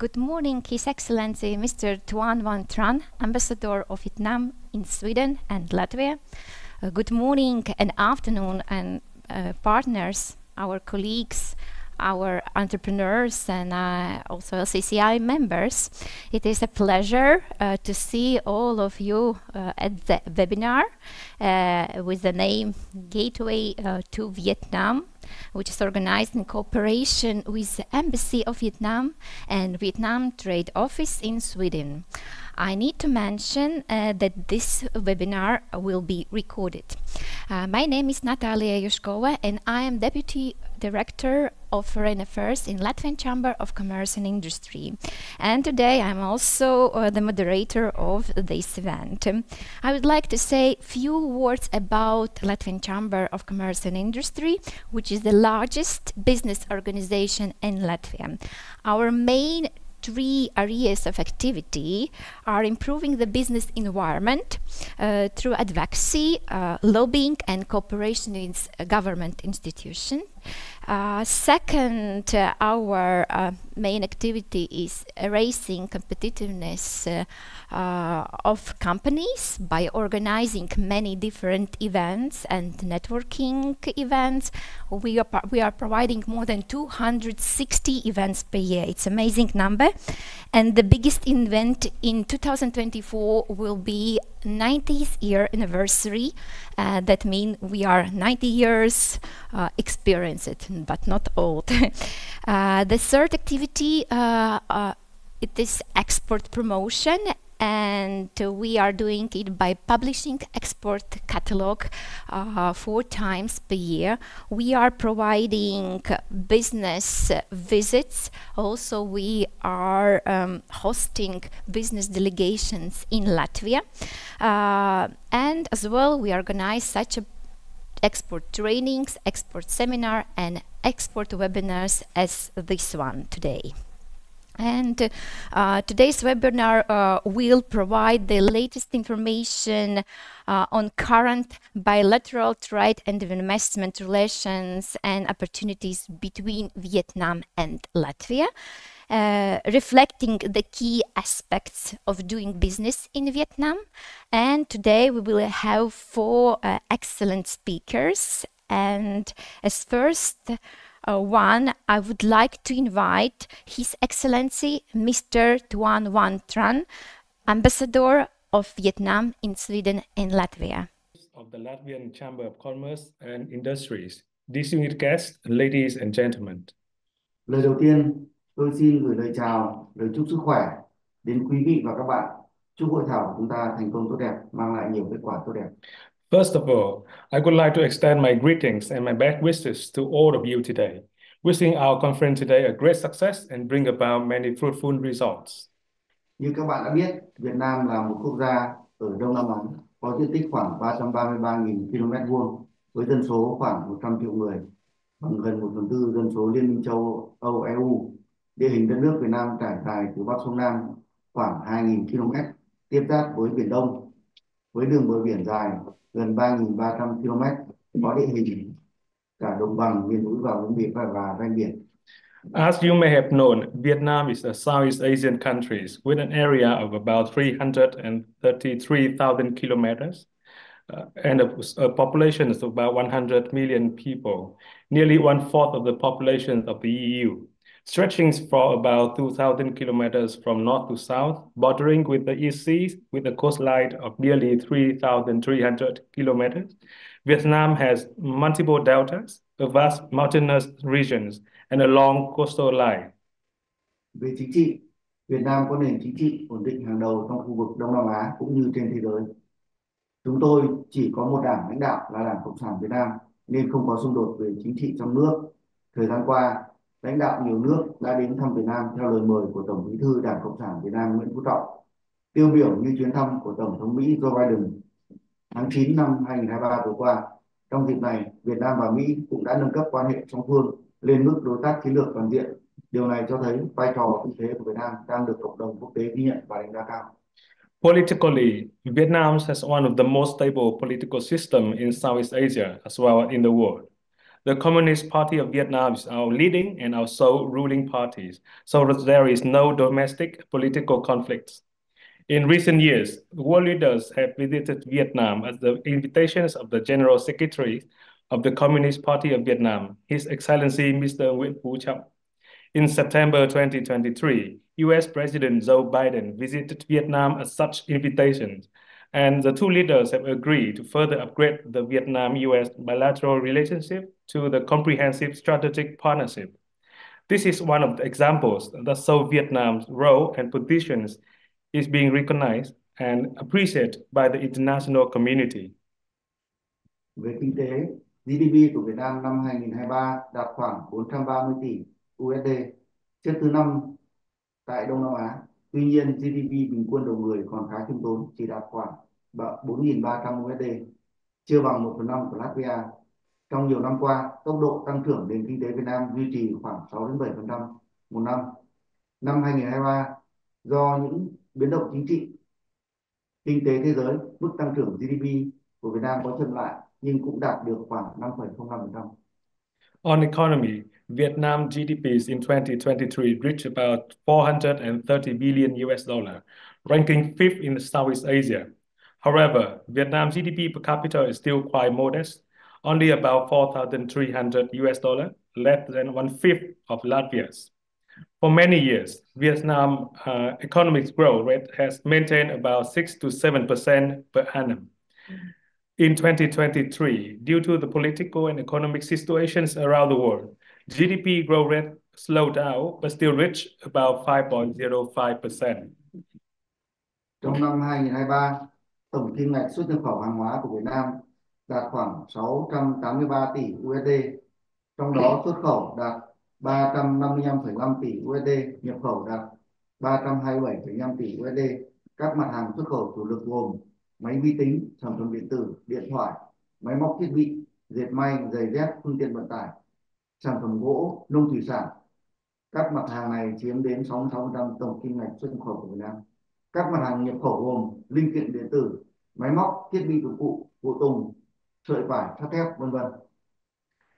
Good morning, His Excellency Mr. Tuan van Tran, Ambassador of Vietnam in Sweden and Latvia. Good morning and afternoon, and partners, our colleagues, our entrepreneurs, and also LCCI members. It is a pleasure to see all of you at the webinar with the name Gateway to Vietnam, which is organized in cooperation with the Embassy of Vietnam and Vietnam Trade Office in Sweden. I need to mention that this webinar will be recorded. My name is Natalia Yushkova, and I am Deputy Director of Foreign Affairs in Latvian Chamber of Commerce and Industry. And today I'm also the moderator of this event. I would like to say a few words about Latvian Chamber of Commerce and Industry, which is the largest business organization in Latvia. Our main three areas of activity are improving the business environment through advocacy, lobbying, and cooperation with government institutions. Second, our main activity is raising competitiveness of companies by organizing many different events and networking events. We are providing more than 260 events per year. It's an amazing number. And the biggest event in 2024 will be 90th year anniversary. That means we are 90 years experienced, but not old. The third activity, it is export promotion, and we are doing it by publishing export catalog 4 times per year. We are providing business visits. Also, we are hosting business delegations in Latvia. And as well, we organize such export trainings, export seminar, and export webinars as this one today. And today's webinar will provide the latest information on current bilateral trade and investment relations and opportunities between Vietnam and Latvia, reflecting the key aspects of doing business in Vietnam. And today we will have 4 excellent speakers. And as first one, I would like to invite His Excellency Mr. Tuan van Tran, Ambassador of Vietnam in Sweden and Latvia. Of the Latvian Chamber of Commerce and Industries, distinguished guests, ladies and gentlemen. Lời đầu tiên, tôi xin gửi lời chào, lời chúc sức khỏe đến quý vị và các bạn. Chúc hội thảo của chúng ta thành công tốt đẹp, mang lại nhiều kết quả tốt đẹp. First of all, I would like to extend my greetings and my best wishes to all of you today, wishing our conference today a great success and bring about many fruitful results. Như các bạn đã biết, Việt Nam là một quốc gia ở Đông Nam Á, có diện tích khoảng 333.000 km2 với dân số khoảng 100 triệu người, bằng gần 1/4 dân số Liên minh châu Âu EU. Địa hình đất nước Việt Nam trải dài từ Bắc xuống Nam khoảng 2.000 km, tiếp giáp với Biển Đông, với đường bờ biển dài gần 3.300 km, có địa hình cả đồng bằng, miền núi và vùng biển và ven biển. As you may have known, Vietnam is a Southeast Asian country with an area of about 333,000 kilometers and a population of about 100 million people, nearly 1/4 of the population of the EU, stretching for about 2,000 kilometers from north to south, bordering with the East Sea with a coastline of nearly 3,300 kilometers. Vietnam has multiple deltas, a vast mountainous regions, and a long coastal line. Về chính trị, Việt Nam có nền chính trị ổn định hàng đầu trong khu vực Đông Nam Á cũng như trên thế giới. Chúng tôi chỉ có một đảng lãnh đạo là Đảng Cộng sản Việt Nam nên không có xung đột về chính trị trong nước. Thời gian qua, lãnh đạo nhiều nước đã đến thăm Việt Nam theo lời mời của Tổng Bí thư Đảng Cộng sản Việt Nam Nguyễn Phú Trọng. Tiêu biểu như chuyến thăm của Tổng thống Mỹ Joe Biden tháng 9 năm 2023 vừa qua. Trong dịp này, Việt Nam và Mỹ cũng đã nâng cấp quan hệ song phương lên mức đối tác chiến lược toàn diện. Điều này cho thấy vai trò vị thế của Việt Nam đang được cộng đồng quốc tế ghi nhận và đánh giá cao. Politically, Vietnam has one of the most stable political systems in Southeast Asia as well as in the world. The Communist Party of Vietnam is our leading and our sole ruling parties, so that there is no domestic political conflicts. In recent years, world leaders have visited Vietnam at the invitations of the General Secretary of the Communist Party of Vietnam, His Excellency Mr. Nguyễn Phú Trọng. In September 2023, US President Joe Biden visited Vietnam at such invitations, and the two leaders have agreed to further upgrade the Vietnam-US bilateral relationship to the comprehensive strategic partnership. This is one of the examples that show Vietnam's role and positions is being recognized and appreciated by the international community. Về kinh tế, GDP của Việt Nam năm 2023 đạt khoảng 430 tỷ USD, xếp thứ 5 tại Đông Nam Á. Tuy nhiên, GDP bình quân đầu người còn khá khiêm tốn, chỉ đạt khoảng 4.300 USD, chưa bằng 1/5 của Latvia. Trong nhiều năm qua, tốc độ tăng trưởng nền kinh tế Việt Nam duy trì khoảng 6-7% một năm. Năm 2023, do những biến động chính trị, kinh tế thế giới, mức tăng trưởng GDP của Việt Nam có chậm lại nhưng cũng đạt được khoảng 5,05%. On economy, Vietnam GDPs in 2023 reached about 430 billion US dollar, ranking 5th in Southeast Asia. However, Vietnam GDP per capita is still quite modest, only about 4,300 US dollar, less than 1/5 of Latvia's. For many years, Vietnam economic growth rate has maintained about 6 to 7% per annum. In 2023, due to the political and economic situations around the world, GDP growth rate slowed down but still reached about 5.05%. Trong năm 2023, tổng kim ngạch xuất nhập khẩu hàng hóa của Việt Nam đạt khoảng 683 tỷ USD, trong đó xuất khẩu đạt 355,5 tỷ USD, nhập khẩu đạt 327,5 tỷ USD. Các mặt hàng xuất khẩu chủ lực gồm máy vi tính, sản phẩm điện tử, điện thoại, máy móc thiết bị, dệt may, giày dép, phương tiện vận tải, sản phẩm gỗ, nông thủy sản. Các mặt hàng này chiếm đến 66% tổng kim ngạch xuất nhập khẩu của Việt Nam. Các mặt hàng nhập khẩu gồm linh kiện điện tử, máy móc, thiết bị dụng cụ, phụ tùng, sợi vải, sắt thép, v.v.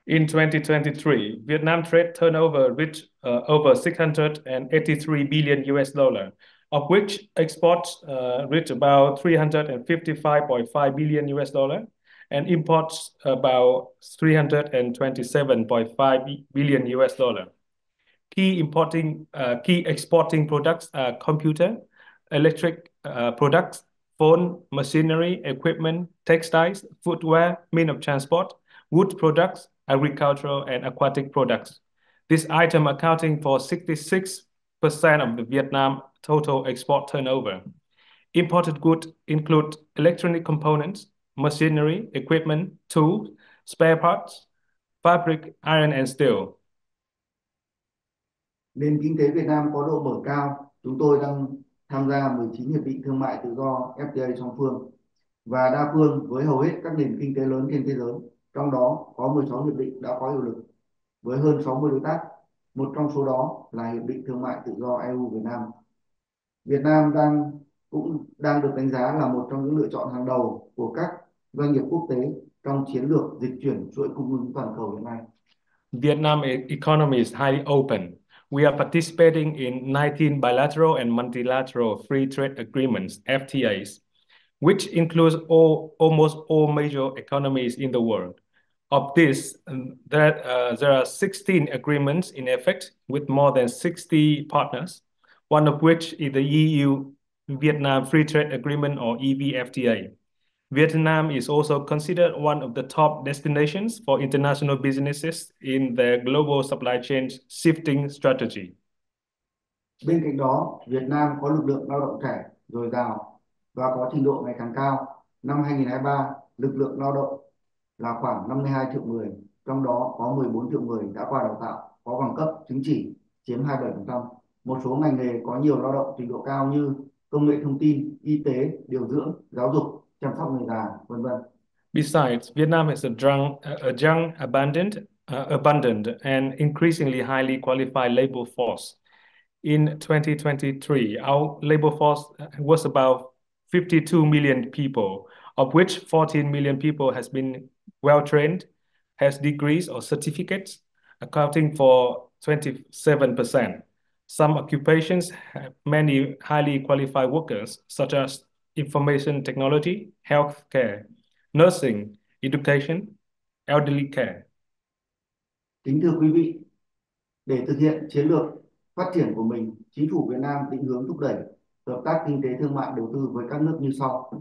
In 2023, Vietnam trade turnover reached over 683 billion US dollar, of which exports reached about 355.5 billion US dollar and imports about 327.5 billion US dollar. Key exporting products are computer, electric products, phone, machinery, equipment, textiles, footwear, means of transport, wood products, agricultural and aquatic products. This item accounting for 66% of the Vietnam total export turnover. Imported goods include electronic components, machinery, equipment, tools, spare parts, fabric, iron and steel. Nền kinh tế Việt Nam có độ mở cao. Chúng tôi đang tham gia 19 hiệp định thương mại tự do FTA song phương và đa phương với hầu hết các nền kinh tế lớn trên thế giới. Trong đó có 16 hiệp định đã có hiệu lực với hơn 60 đối tác. Một trong số đó là hiệp định thương mại tự do EU Việt Nam. Việt Nam cũng đang được đánh giá là một trong những lựa chọn hàng đầu của các doanh nghiệp quốc tế trong chiến lược dịch chuyển chuỗi cung ứng toàn cầu hiện nay. Vietnam economy is highly open. We are participating in 19 bilateral and multilateral free trade agreements, FTAs, which includes almost all major economies in the world. Of this, there are 16 agreements in effect with more than 60 partners, one of which is the EU-Vietnam Free Trade Agreement or EVFTA. Vietnam is also considered one of the top destinations for international businesses in their global supply chain shifting strategy. Bên cạnh đó, Việt Nam có lực lượng lao động trẻ, dồi dào và có trình độ ngày càng cao. Năm 2023, lực lượng lao động là khoảng 52 triệu người, trong đó có 14 triệu người đã qua đào tạo, có bằng cấp, chứng chỉ, chiếm 27%. Một số ngành nghề có nhiều lao động trình độ cao như công nghệ thông tin, y tế, điều dưỡng, giáo dục, chăm sóc người già, v.v. Besides, Vietnam has a young, abundant, and increasingly highly qualified labor force. In 2023, our labor force was about 52 million people, of which 14 million people has been well trained, has degrees or certificates, accounting for 27%. Some occupations have many highly qualified workers, such as information technology, healthcare, nursing, education, elderly care. Kính thưa quý vị, để thực hiện chiến lược phát triển của mình, Chính phủ Việt Nam định hướng thúc đẩy hợp tác kinh tế thương mại đầu tư với các nước như sau.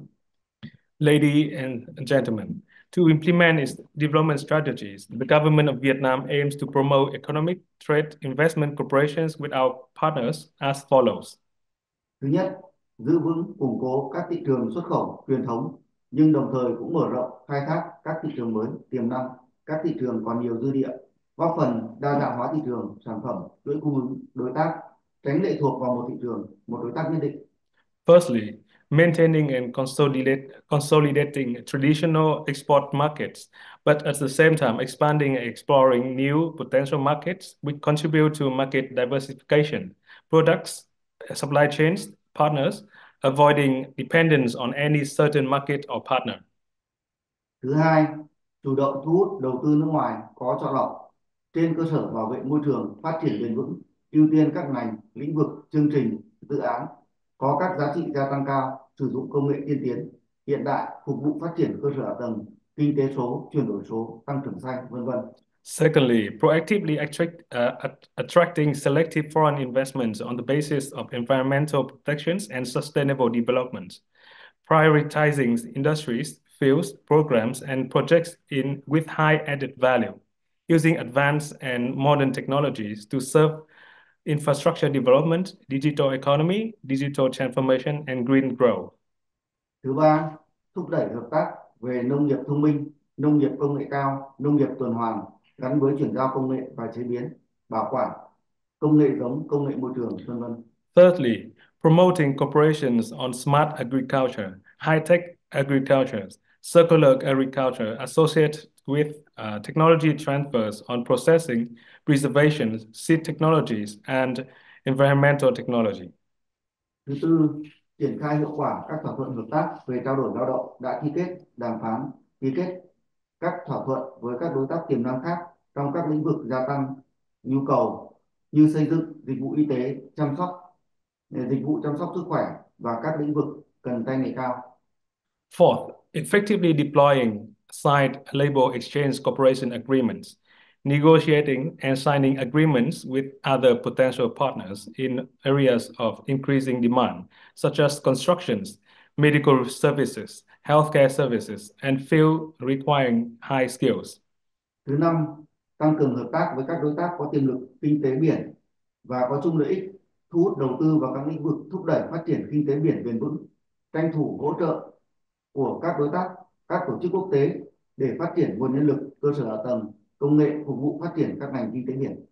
Ladies and gentlemen, to implement its development strategies, the government of Vietnam aims to promote economic, trade, investment cooperations with our partners as follows. Thứ nhất, giữ vững, củng cố các thị trường xuất khẩu truyền thống, nhưng đồng thời cũng mở rộng, khai thác các thị trường mới, tiềm năng, các thị trường còn nhiều dư địa, góp phần đa dạng hóa thị trường, sản phẩm, chuỗi cung ứng, đối tác, tránh lệ thuộc vào một thị trường, một đối tác nhất định. Firstly, maintaining and consolidating traditional export markets, but at the same time expanding and exploring new potential markets which contribute to market diversification, products, supply chains, partners, avoiding dependence on any certain market or partner. Thứ hai, chủ động thu hút đầu tư nước ngoài có chọn lọc trên cơ sở bảo vệ môi trường, phát triển bền vững, ưu tiên các ngành, lĩnh vực, chương trình, dự án có các giá trị gia tăng cao, sử dụng công nghệ tiên tiến, hiện đại, phục vụ phát triển cơ sở hạ tầng, kinh tế số, chuyển đổi số, tăng trưởng xanh, vân vân. Secondly, proactively attracting selective foreign investments on the basis of environmental protections and sustainable development, prioritizing industries, fields, programs, and projects with high added value, using advanced and modern technologies to serve infrastructure development, digital economy, digital transformation, and green growth. Thứ ba, thúc đẩy hợp tác về nông nghiệp thông minh, nông nghiệp công nghệ cao, nông nghiệp tuần hoàn gắn với chuyển giao công nghệ và chế biến, bảo quản, công nghệ giống, công nghệ môi trường, vân vân. Thirdly, promoting corporations on smart agriculture, high-tech agriculture, circular agriculture associated with technology transfers on processing, preservation, seed technologies, and environmental technology. Thứ tư, triển khai hiệu quả các thỏa thuận hợp tác về trao đổi lao động đã ký kết, đàm phán, ký kết các thỏa thuận với các đối tác tiềm năng khác trong các lĩnh vực gia tăng nhu cầu như xây dựng, dịch vụ y tế, dịch vụ chăm sóc sức khỏe và các lĩnh vực cần tay nghề cao. Fourth, effectively deploying signed labor exchange cooperation agreements, negotiating and signing agreements with other potential partners in areas of increasing demand, such as constructions, medical services, healthcare services, and field requiring high skills. Thứ năm, tăng cường hợp tác với các đối tác có tiềm lực kinh tế biển và có chung lợi ích, thu hút đầu tư vào các lĩnh vực thúc đẩy phát triển kinh tế biển bền vững, tranh thủ hỗ trợ của các đối tác, các tổ chức quốc tế để phát triển nguồn nhân lực, cơ sở hạ tầng, công nghệ phục vụ phát triển các ngành kinh tế biển.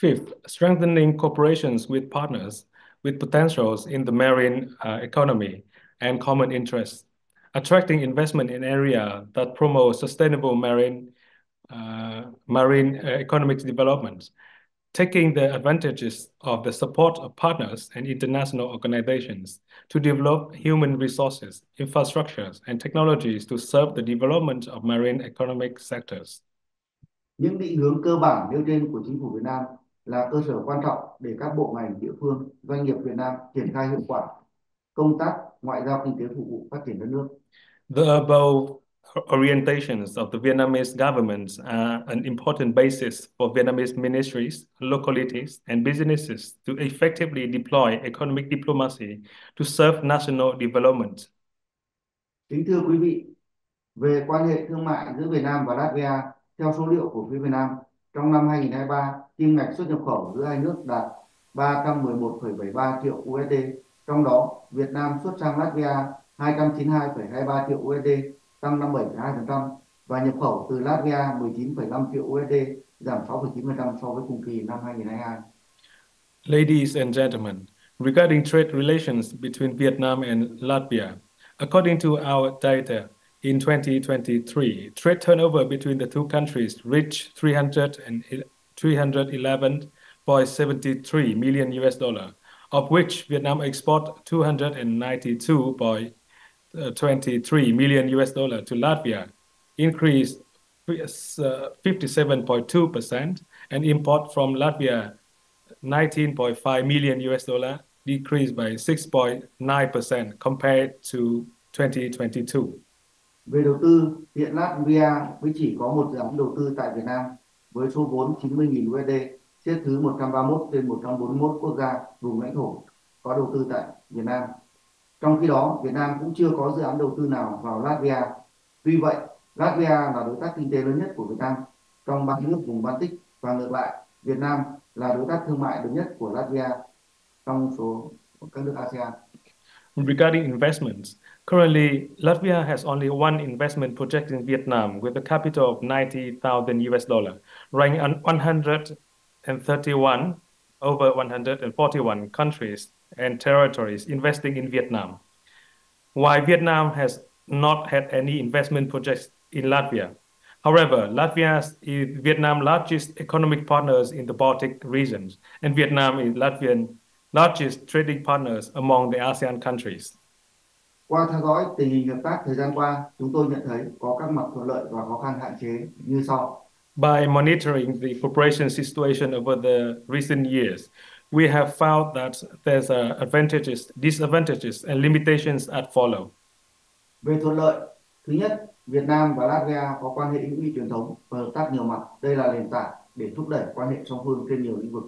Fifth, strengthening cooperations with partners with potentials in the marine economy and common interests, attracting investment in areas that promote sustainable marine economic development, taking the advantages of the support of partners and international organizations to develop human resources, infrastructures, and technologies to serve the development of marine economic sectors. Những định hướng cơ bản nêu trên của Chính phủ Việt Nam là cơ sở quan trọng để các bộ ngành, địa phương, doanh nghiệp Việt Nam triển khai hiệu quả công tác ngoại giao kinh tế phục vụ phát triển đất nước. The above orientations of the Vietnamese government are an important basis for Vietnamese ministries, localities, and businesses to effectively deploy economic diplomacy to serve national development. Kính thưa quý vị, về quan hệ thương mại giữa Việt Nam và Latvia, theo số liệu của phía Việt Nam, trong năm 2023, kim ngạch xuất nhập khẩu giữa hai nước đạt 311,73 triệu USD, trong đó Việt Nam xuất sang Latvia 292,23 triệu USD, tăng 57,2%, và nhập khẩu từ Latvia 19,5 triệu USD, giảm 6,9% so với cùng kỳ năm 2022. Ladies and gentlemen, regarding trade relations between Vietnam and Latvia, according to our data, in 2023, trade turnover between the two countries reached $311.73 million US dollar, of which Vietnam export $292.23 million US dollar to Latvia, increased 57.2%, and import from Latvia, $19.5 million, decreased by 6.9% compared to 2022. Về đầu tư, hiện Latvia mới chỉ có một dự án đầu tư tại Việt Nam với số vốn 90.000 USD, xếp thứ 131 trên 141 quốc gia vùng lãnh thổ có đầu tư tại Việt Nam. Trong khi đó, Việt Nam cũng chưa có dự án đầu tư nào vào Latvia. Tuy vậy, Latvia là đối tác kinh tế lớn nhất của Việt Nam trong 3 nước vùng Baltic, và ngược lại, Việt Nam là đối tác thương mại lớn nhất của Latvia trong số các nước ASEAN. Regarding investments, currently Latvia has only one investment project in Vietnam with a capital of $90,000, ranked 131 over 141 countries and territories investing in Vietnam. While Vietnam has not had any investment projects in Latvia. However, Latvia is Vietnam's largest economic partners in the Baltic regions, and Vietnam is Latvian largest trading partners among the ASEAN countries. Qua theo dõi tình hình hợp tác thời gian qua, chúng tôi nhận thấy có các mặt thuận lợi và khó khăn hạn chế như sau. By monitoring the cooperation situation over the recent years, we have found that there's advantages, disadvantages, and limitations as follow. Về thuận lợi, thứ nhất, Việt Nam và Latvia có quan hệ hữu nghị truyền thống và hợp tác nhiều mặt. Đây là nền tảng để thúc đẩy quan hệ song phương trên nhiều lĩnh vực.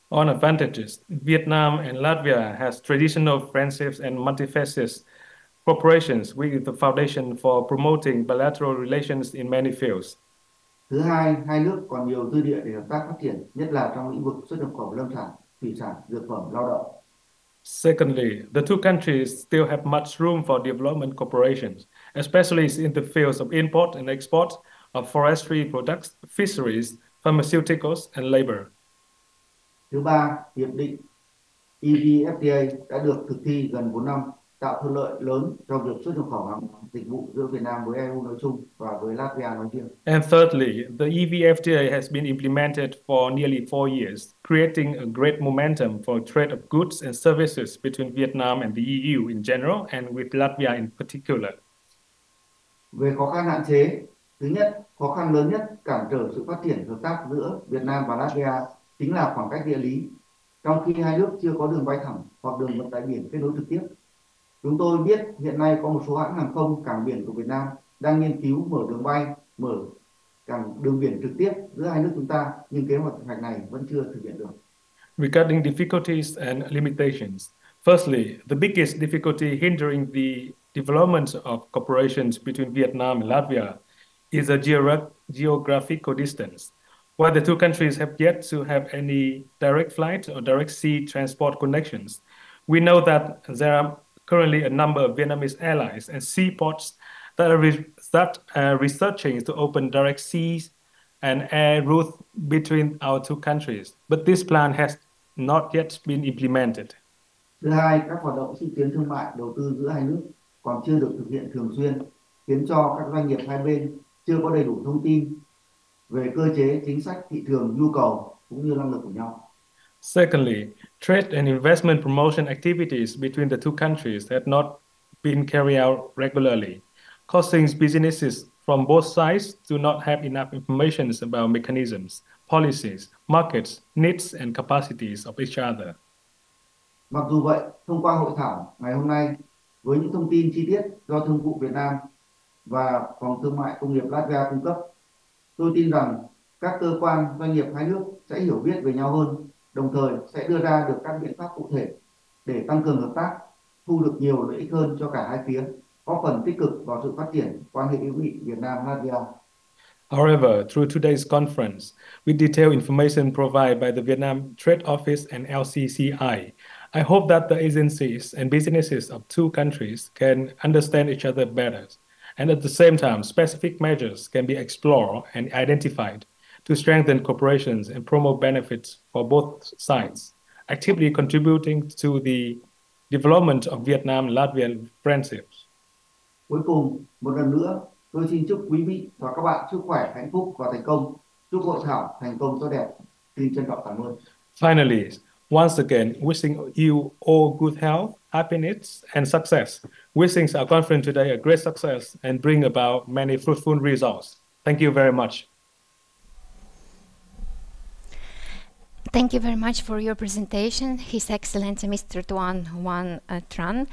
On advantages, Vietnam and Latvia has traditional friendships and multifaceted cooperations with the foundation for promoting bilateral relations in many fields. Thứ hai, hai nước còn nhiều dư địa để hợp tác phát triển, nhất là trong lĩnh vực xuất nhập khẩu lâm sản, thủy sản, dược phẩm, lao động. Secondly, the two countries still have much room for development cooperation, especially in the fields of import and export of forestry products, fisheries, pharmaceuticals, and labor. Thứ ba, hiệp định EVFTA đã được thực thi gần 4 năm, tạo thuận lợi lớn cho việc xuất nhập khẩu hàng dịch vụ giữa Việt Nam với EU nói chung và với Latvia nói riêng. And thirdly, the EVFTA has been implemented for nearly 4 years, creating a great momentum for trade of goods and services between Vietnam and the EU in general and with Latvia in particular. Về khó khăn hạn chế, thứ nhất, khó khăn lớn nhất cản trở sự phát triển hợp tác giữa Việt Nam và Latvia chính là khoảng cách địa lý, trong khi hai nước chưa có đường bay thẳng hoặc đường vận tải biển kết nối trực tiếp. Chúng tôi biết hiện nay có một số hãng hàng không cảng biển của Việt Nam đang nghiên cứu mở đường bay, mở đường biển trực tiếp giữa hai nước chúng ta, nhưng kế hoạch này vẫn chưa thực hiện được. Regarding difficulties and limitations, firstly, the biggest difficulty hindering the development of cooperations between Vietnam and Latvia is a geographical distance. While the two countries have yet to have any direct flight or direct sea transport connections, we know that there are currently a number of Vietnamese airlines and seaports that are researching to open direct seas and air routes between our two countries, but this plan has not yet been implemented. Thứ hai, các hoạt động xúc tiến thương mại đầu tư giữa hai nước còn chưa được thực hiện thường xuyên, khiến cho các doanh nghiệp hai bên chưa có đầy đủ thông tin về cơ chế, chính sách, thị trường, nhu cầu cũng như năng lực của nhau. Secondly, trade and investment promotion activities between the two countries have not been carried out regularly, causing businesses from both sides do not have enough information about mechanisms, policies, markets, needs, and capacities of each other. Mặc dù vậy, thông qua hội thảo ngày hôm nay, với những thông tin chi tiết do Thương vụ Việt Nam và Phòng Thương mại Công nghiệp Latvia cung cấp, tôi tin rằng các cơ quan doanh nghiệp hai nước sẽ hiểu biết về nhau hơn, đồng thời sẽ đưa ra được các biện pháp cụ thể để tăng cường hợp tác, thu được nhiều lợi ích hơn cho cả hai phía, góp phần tích cực vào sự phát triển quan hệ hữu nghị Việt Nam-Latvia. However, through today's conference, with detailed information provided by the Vietnam Trade Office and LCCI, I hope that the agencies and businesses of two countries can understand each other better, and at the same time, specific measures can be explored and identified to strengthen cooperation and promote benefits for both sides, actively contributing to the development of Vietnam-Latvian friendships. Cuối cùng, một lần nữa, tôi xin chúc quý vị và các bạn sức khỏe, hạnh phúc và thành công. Chúc hội thảo thành công tốt đẹp. Xin trân trọng cảm ơn. Finally, once again, wishing you all good health, happiness, and success. Wishing our conference today a great success and bring about many fruitful results. Thank you very much. Thank you very much for your presentation, His Excellency Mr. Tuan Hoang Tran.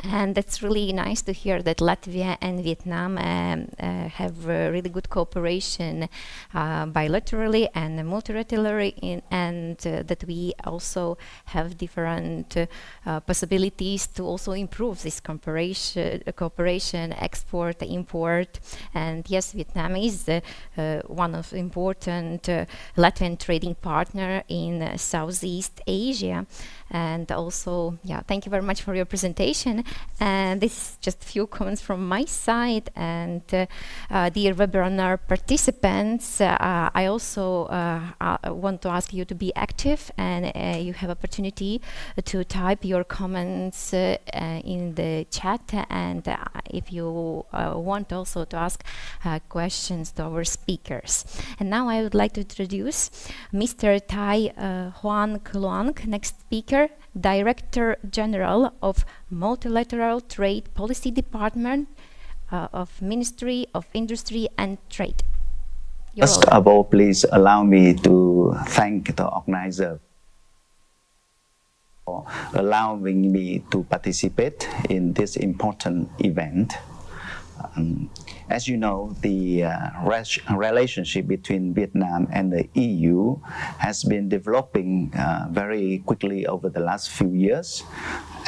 And it's really nice to hear that Latvia and Vietnam have really good cooperation bilaterally and multilaterally, and that we also have different possibilities to also improve this cooperation, export, import. And yes, Vietnam is one of the important Latvian trading partner in Southeast Asia. And also, yeah, thank you very much for your presentation. And this is just a few comments from my side. And dear webinar participants, I also want to ask you to be active, and you have opportunity to type your comments in the chat. And if you want also to ask questions to our speakers. And now I would like to introduce Mr. Tai Hoang Luong, next speaker, Director General of Multilateral Trade Policy Department of Ministry of Industry and Trade. First of all, please allow me to thank the organizer for allowing me to participate in this important event. As you know, the relationship between Vietnam and the EU has been developing very quickly over the last few years,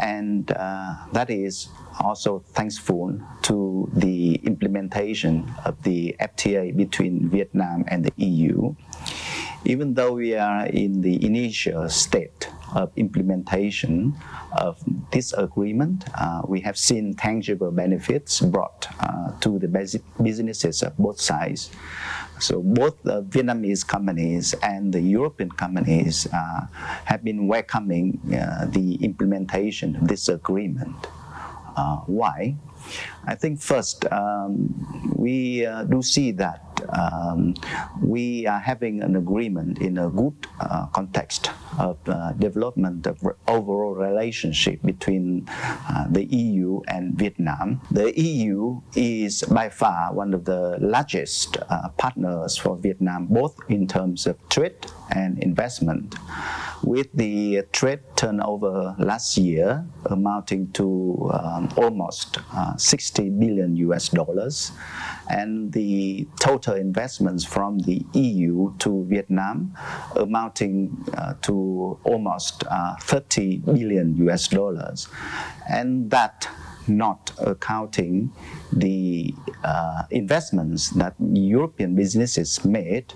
and that is also thankful to the implementation of the FTA between Vietnam and the EU. Even though we are in the initial state of implementation of this agreement, we have seen tangible benefits brought to the basic businesses of both sides. So both the Vietnamese companies and the European companies have been welcoming the implementation of this agreement. Why? I think first, we do see that we are having an agreement in a good context of development of overall relationship between the EU and Vietnam. The EU is by far one of the largest partners for Vietnam, both in terms of trade and investment, with the trade turnover last year amounting to almost 60 billion US dollars, and the total investments from the EU to Vietnam amounting to almost 30 billion US dollars, and that not accounting the investments that European businesses made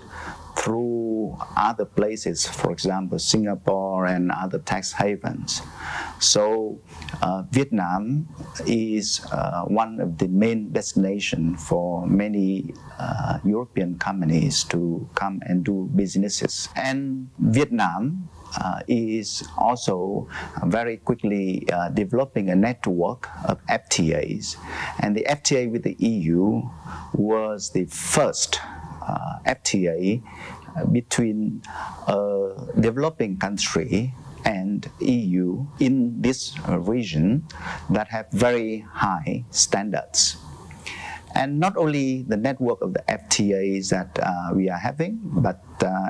through other places, for example, Singapore and other tax havens. So Vietnam is one of the main destinations for many European companies to come and do businesses. And Vietnam is also very quickly developing a network of FTAs. And the FTA with the EU was the first FTA between a developing country and EU in this region that have very high standards. And not only the network of the FTAs that we are having, but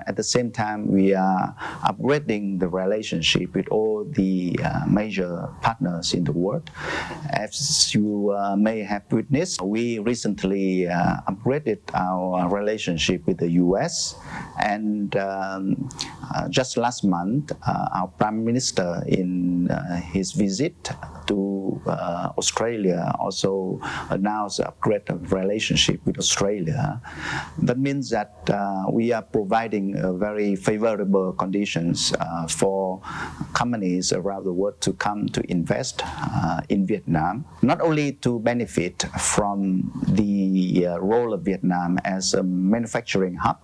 at the same time we are upgrading the relationship with all the major partners in the world. As you may have witnessed, we recently upgraded our relationship with the US, and just last month our Prime Minister in his visit to Australia also announced an upgrade of relationship with Australia. That means that we are providing very favorable conditions for companies around the world to come to invest in Vietnam, not only to benefit from the role of Vietnam as a manufacturing hub,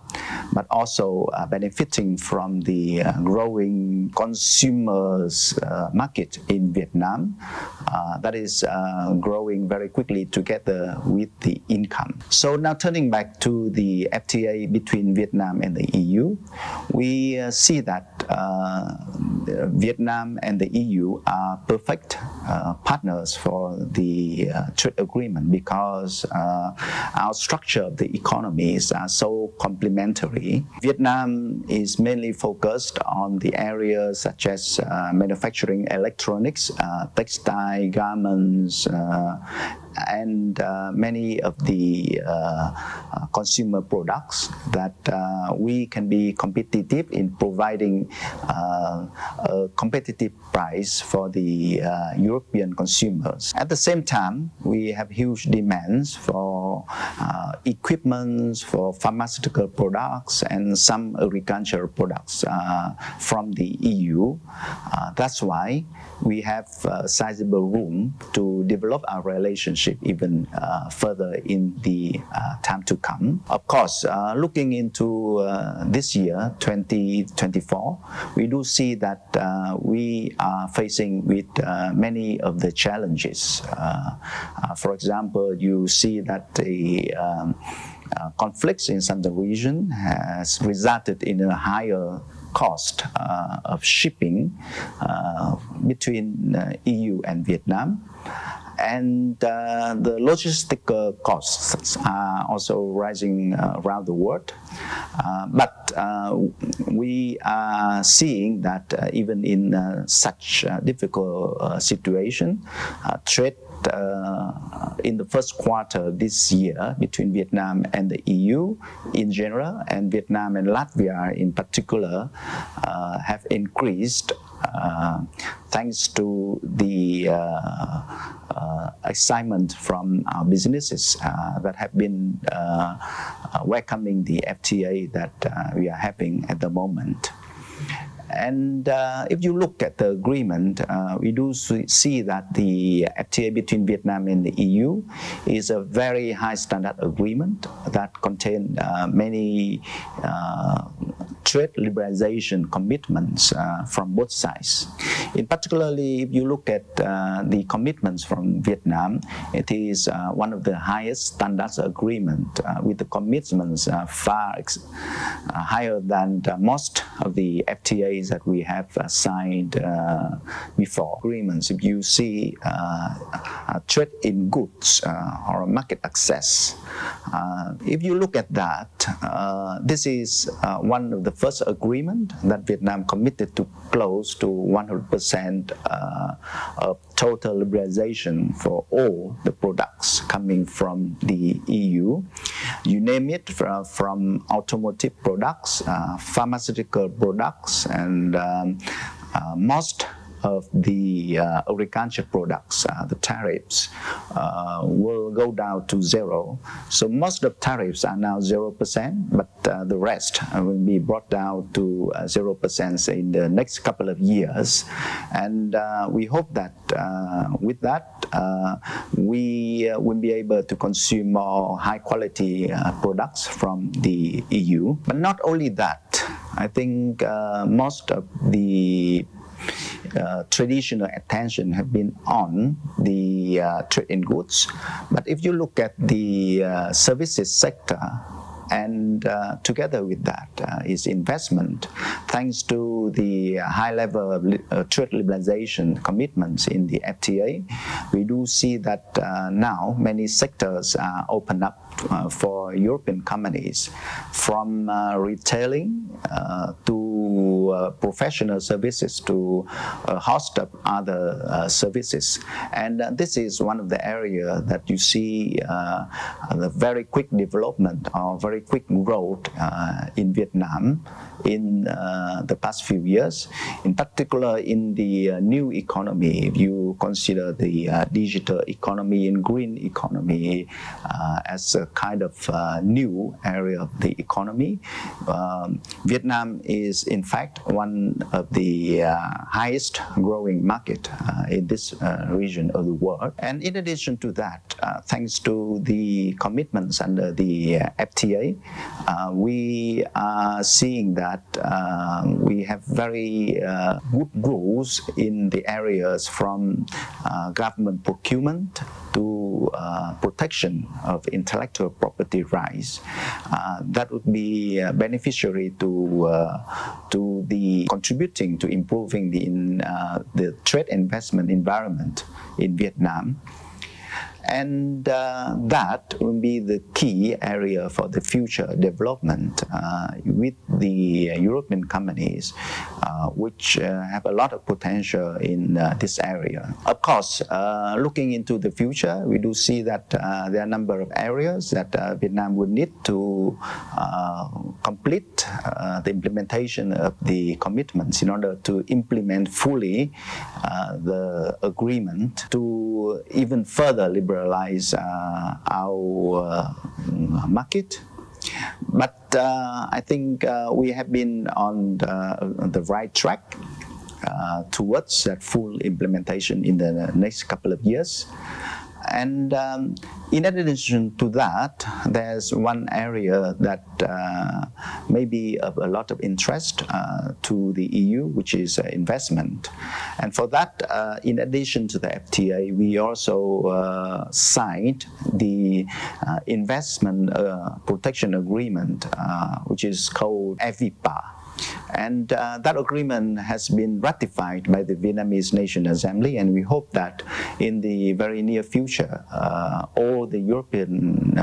but also benefiting from the growing consumers market in Vietnam that is growing very quickly together with the income. So now turning back to the FTA between Vietnam and the EU, we see that Vietnam and the EU are perfect partners for the trade agreement because our structure of the economies are so complementary. Vietnam is mainly focused on the areas such as manufacturing electronics, textile, garments, and many of the consumer products that we can be competitive in providing a competitive price for the European consumers. At the same time, we have huge demands for equipment, for pharmaceutical products, and some agricultural products from the EU. That's why we have sizable room to develop our relationship even further in the time to come. Of course, looking into this year, 2024, we do see that we are facing with many of the challenges. For example, you see that the conflicts in some of the region has resulted in a higher cost of shipping between EU and Vietnam. And the logistical costs are also rising around the world. But we are seeing that even in such a difficult situation, trade in the first quarter this year between Vietnam and the EU in general, and Vietnam and Latvia in particular, have increased thanks to the excitement from our businesses that have been welcoming the FTA that we are having at the moment. And if you look at the agreement, we do see that the FTA between Vietnam and the EU is a very high standard agreement that contains many trade liberalization commitments from both sides. In particularly, if you look at the commitments from Vietnam, it is one of the highest standards agreement with the commitments far higher than most of the FTAs that we have signed before. Agreements, if you see trade in goods or market access, if you look at that, this is one of the first agreement that Vietnam committed to close to 100% of total liberalization for all the products coming from the EU. You name it, from automotive products, pharmaceutical products, and most of the agriculture products, the tariffs will go down to zero. So most of the tariffs are now 0%, but the rest will be brought down to 0% in the next couple of years. And we hope that with that, we will be able to consume more high quality products from the EU. But not only that, I think most of the traditional attention have been on the trade in goods. But if you look at the services sector, and together with that is investment. Thanks to the high level of trade liberalization commitments in the FTA, we do see that now many sectors are opened up for European companies, from retailing to professional services to a host of other services. And this is one of the areas that you see the very quick development or very quick growth in Vietnam in the past few years, in particular in the new economy. If you consider the digital economy and green economy as a kind of new area of the economy, Vietnam is in fact one of the highest growing market in this region of the world. And in addition to that, thanks to the commitments under the FTA, we are seeing that we have very good rules in the areas from government procurement to protection of intellectual property rights. That would be beneficiary to to the contributing to improving the trade investment environment in Vietnam. And that will be the key area for the future development with the European companies, which have a lot of potential in this area. Of course, looking into the future, we do see that there are a number of areas that Vietnam would need to complete the implementation of the commitments in order to implement fully the agreement to even further liberalize our market. But I think we have been on the right track towards that full implementation in the next couple of years. And in addition to that, there's one area that may be of a lot of interest to the EU, which is investment. And for that, in addition to the FTA, we also signed the Investment Protection Agreement, which is called EVIPA. And that agreement has been ratified by the Vietnamese National Assembly, and we hope that in the very near future, all the European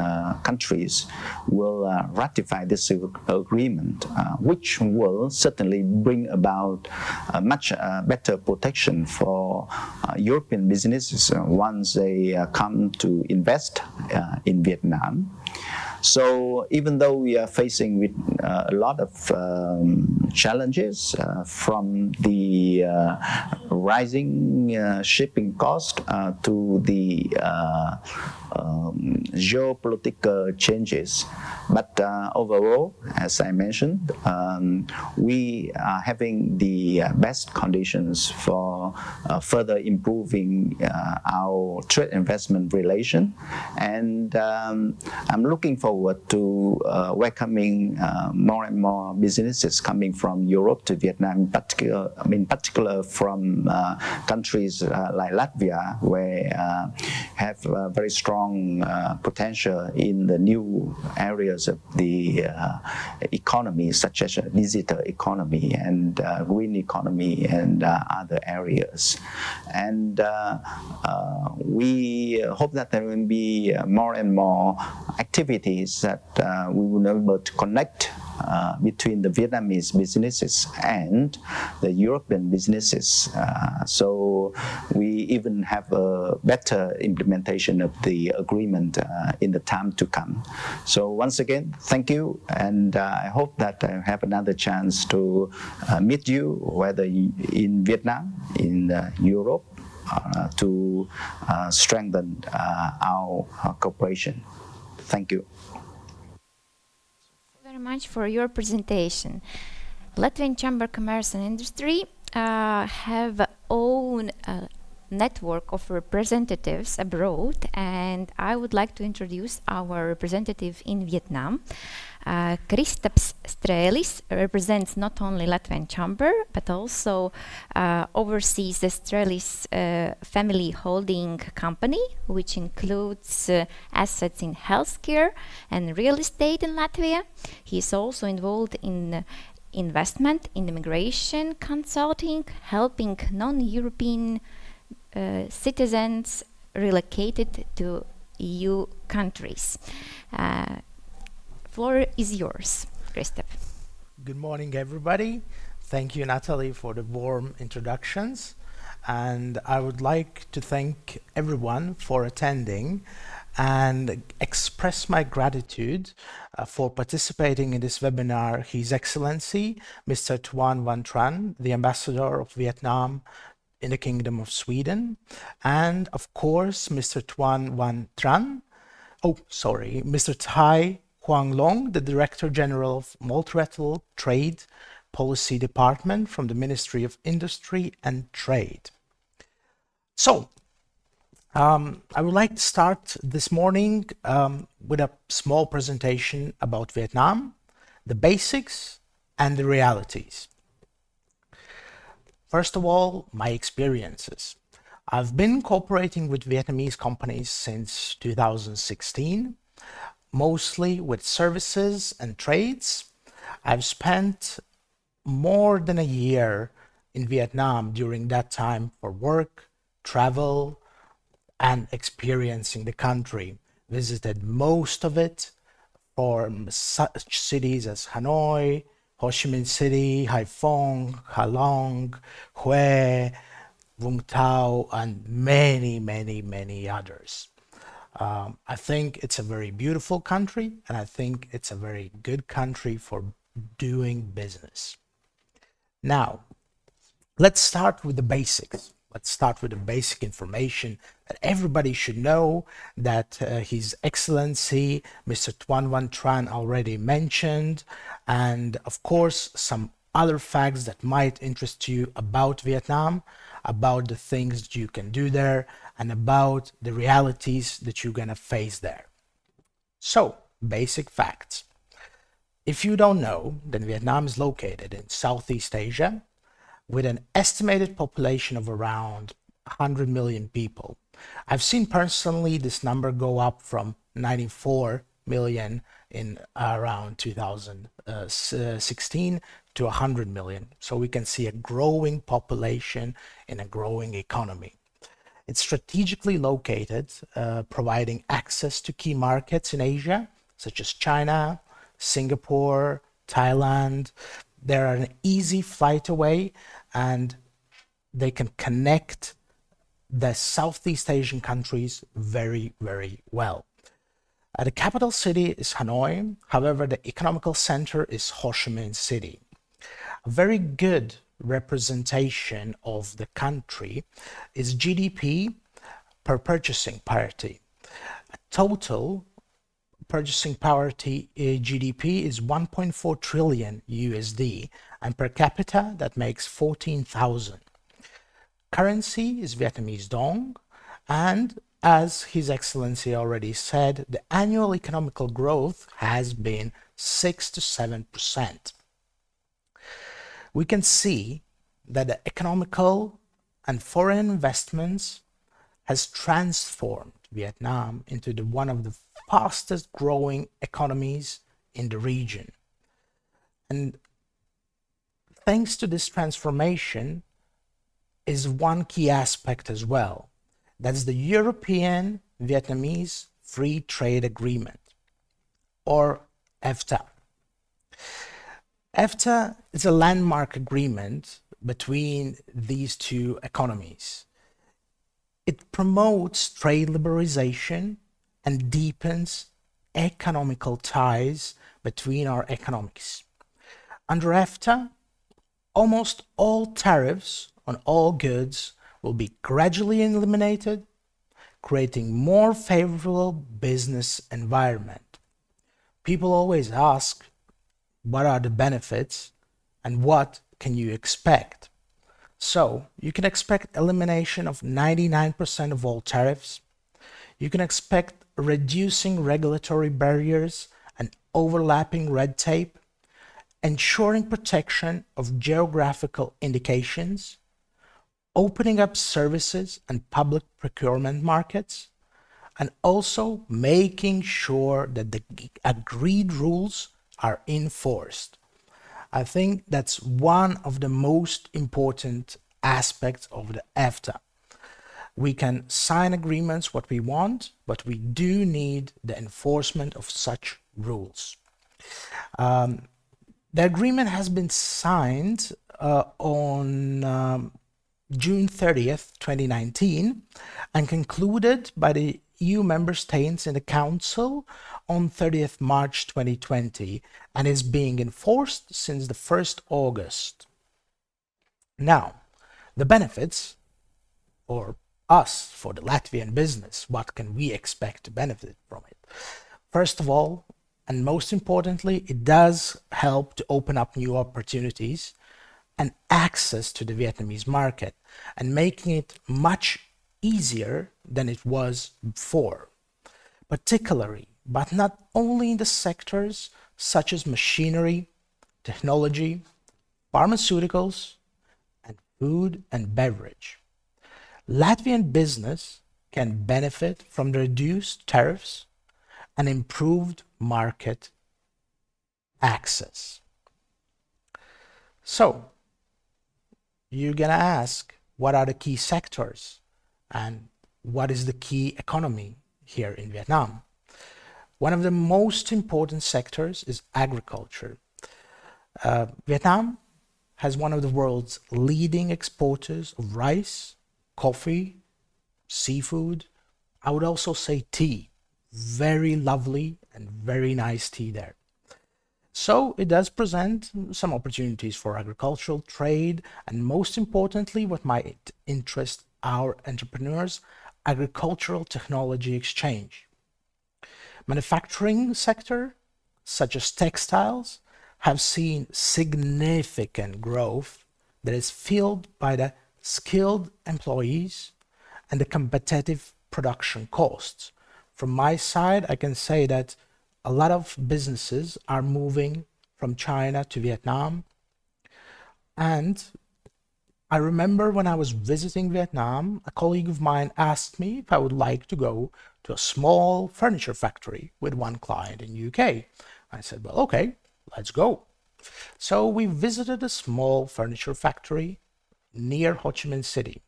countries will ratify this agreement, which will certainly bring about much better protection for European businesses once they come to invest in Vietnam. So even though we are facing with a lot of challenges from the rising shipping cost to the geopolitical changes, but overall, as I mentioned, we are having the best conditions for further improving our trade investment relation, and I'm looking forward to welcoming more and more businesses coming from Europe to Vietnam, in particular from countries like Latvia, where have very strong potential in the new areas of the economy, such as digital economy and green economy and other areas. And we hope that there will be more and more activities that we will be able to connect between the Vietnamese businesses and the European businesses. So we even have a better implementation of the agreement in the time to come. So once again, thank you, and I hope that I have another chance to meet you, whether in Vietnam, in Europe, to strengthen our cooperation. Thank you. Very much for your presentation. Latvian Chamber of Commerce and Industry have own network of representatives abroad, and I would like to introduce our representative in Vietnam. Kristaps Strelis represents not only Latvian Chamber but also oversees the Strelis family holding company, which includes assets in healthcare and real estate in Latvia. He is also involved in investment in immigration consulting, helping non-European citizens relocated to EU countries. Floor is yours, Kristaps. Good morning, everybody. Thank you, Natalie, for the warm introductions. And I would like to thank everyone for attending and express my gratitude for participating in this webinar. His Excellency, Mr. Tuan Van Tran, the Ambassador of Vietnam in the Kingdom of Sweden, and of course, Mr. Tuan Van Tran, Mr. Thai Hoang Long, the Director General of Multilateral Trade Policy Department from the Ministry of Industry and Trade. So, I would like to start this morning with a small presentation about Vietnam, the basics and the realities. First of all, my experiences. I've been cooperating with Vietnamese companies since 2016, mostly with services and trades. I've spent more than a year in Vietnam during that time for work, travel, and experiencing the country. Visited most of it from such cities as Hanoi, Ho Chi Minh City, Haiphong, Ha Long, Hue, Vung Tau, and many others. I think it's a very beautiful country, and I think it's a very good country for doing business. Now, let's start with the basics. Let's start with the basic information that everybody should know, that His Excellency Mr. Tuan Tran already mentioned, and of course some other facts that might interest you about Vietnam, about the things that you can do there, and about the realities that you're gonna face there. So, basic facts. If you don't know, then Vietnam is located in Southeast Asia, with an estimated population of around 100 million people. I've seen personally this number go up from 94 million in around 2016 to 100 million. So we can see a growing population in a growing economy. It's strategically located, providing access to key markets in Asia, such as China, Singapore, Thailand. They're an easy flight away, and they can connect the Southeast Asian countries very well. The capital city is Hanoi. However, the economical center is Ho Chi Minh City. A very good representation of the country is GDP per purchasing parity. A total purchasing parity GDP is 1.4 trillion USD, and per capita that makes 14,000. Currency is Vietnamese dong, and as His Excellency already said, the annual economical growth has been 6 to 7%. We can see that the economical and foreign investments has transformed Vietnam into one of the fastest growing economies in the region. And thanks to this transformation is one key aspect as well. That's the European-Vietnamese Free Trade Agreement, or EFTA. EFTA is a landmark agreement between these two economies. It promotes trade liberalization and deepens economical ties between our economies. Under EFTA, almost all tariffs on all goods will be gradually eliminated, creating more favorable business environment. People always ask, what are the benefits and what can you expect? So you can expect elimination of 99% of all tariffs. You can expect reducing regulatory barriers and overlapping red tape, ensuring protection of geographical indications, opening up services and public procurement markets, and also making sure that the agreed rules are enforced. I think that's one of the most important aspects of the EFTA. We can sign agreements what we want, but we do need the enforcement of such rules. The agreement has been signed on June 30th, 2019, and concluded by the EU member states in the Council on 30th March 2020, and is being enforced since the 1st August. Now, the benefits, or us, for the Latvian business, what can we expect to benefit from it? First of all, and most importantly, it does help to open up new opportunities and access to the Vietnamese market, and making it much easier than it was before, particularly, but not only in the sectors such as machinery, technology, pharmaceuticals, and food and beverage. Latvian business can benefit from the reduced tariffs and improved market access. So you're gonna ask, what are the key sectors and what is the key economy here in Vietnam? One of the most important sectors is agriculture. Vietnam has one of the world's leading exporters of rice, coffee, seafood. I would also say tea. Very lovely and very nice tea there. So it does present some opportunities for agricultural trade, and most importantly, what might interest our entrepreneurs, agricultural technology exchange. Manufacturing sector, such as textiles, have seen significant growth that is fueled by the skilled employees and the competitive production costs. From my side, I can say that a lot of businesses are moving from China to Vietnam. And I remember when I was visiting Vietnam, a colleague of mine asked me if I would like to go to a small furniture factory with one client in UK. I said, well, okay, let's go. So we visited a small furniture factory near Ho Chi Minh City.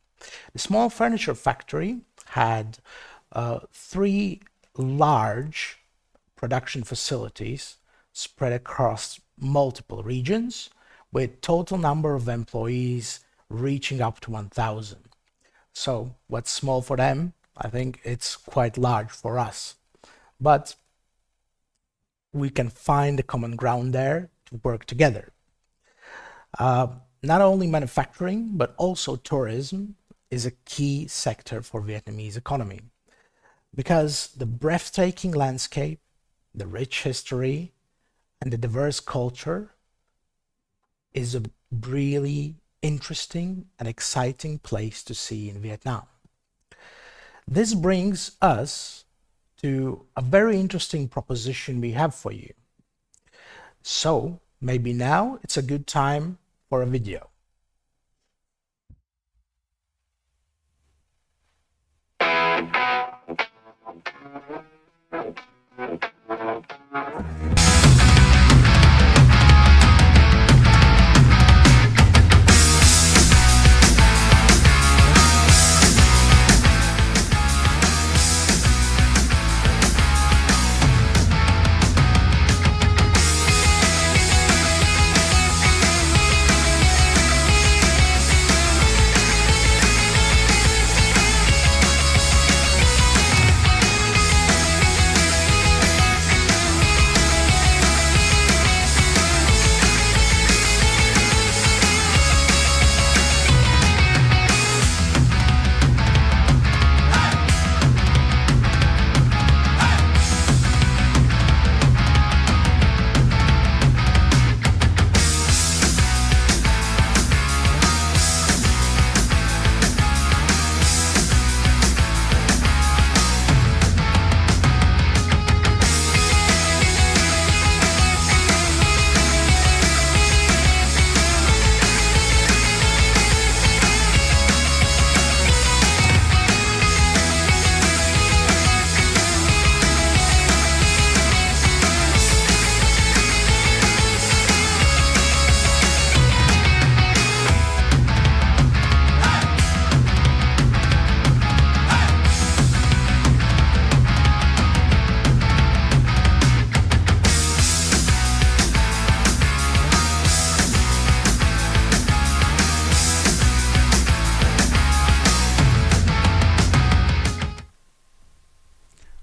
The small furniture factory had 3 large production facilities spread across multiple regions, with total number of employees reaching up to 1,000. So what's small for them, I think it's quite large for us. But we can find a common ground there to work together. Not only manufacturing, but also tourism is a key sector for Vietnamese economy, because the breathtaking landscape, the rich history, and the diverse culture is a really interesting and exciting place to see in Vietnam. This brings us to a very interesting proposition we have for you. So maybe now it's a good time for a video.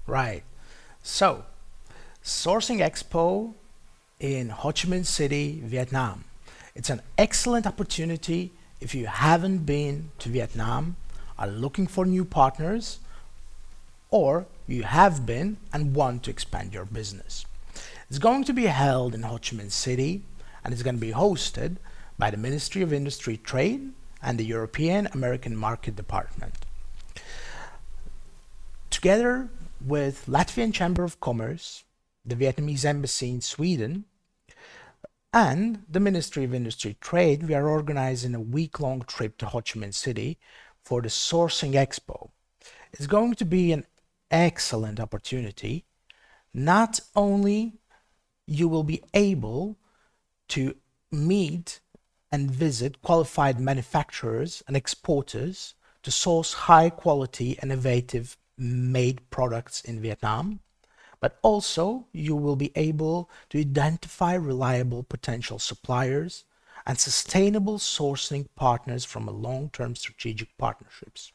Right. So, Sourcing Expo in Ho Chi Minh City, Vietnam. It's an excellent opportunity if you haven't been to Vietnam, are looking for new partners, or you have been and want to expand your business. It's going to be held in Ho Chi Minh City, and it's going to be hosted by the Ministry of Industry, Trade and the European American Market Department. Together with Latvian Chamber of Commerce, the Vietnamese Embassy in Sweden, and the Ministry of Industry Trade, we are organizing a week-long trip to Ho Chi Minh City for the Sourcing Expo. It's going to be an excellent opportunity. Not only you will be able to meet and visit qualified manufacturers and exporters to source high quality and innovative made products in Vietnam. But also you will be able to identify reliable potential suppliers and sustainable sourcing partners from a long-term strategic partnerships.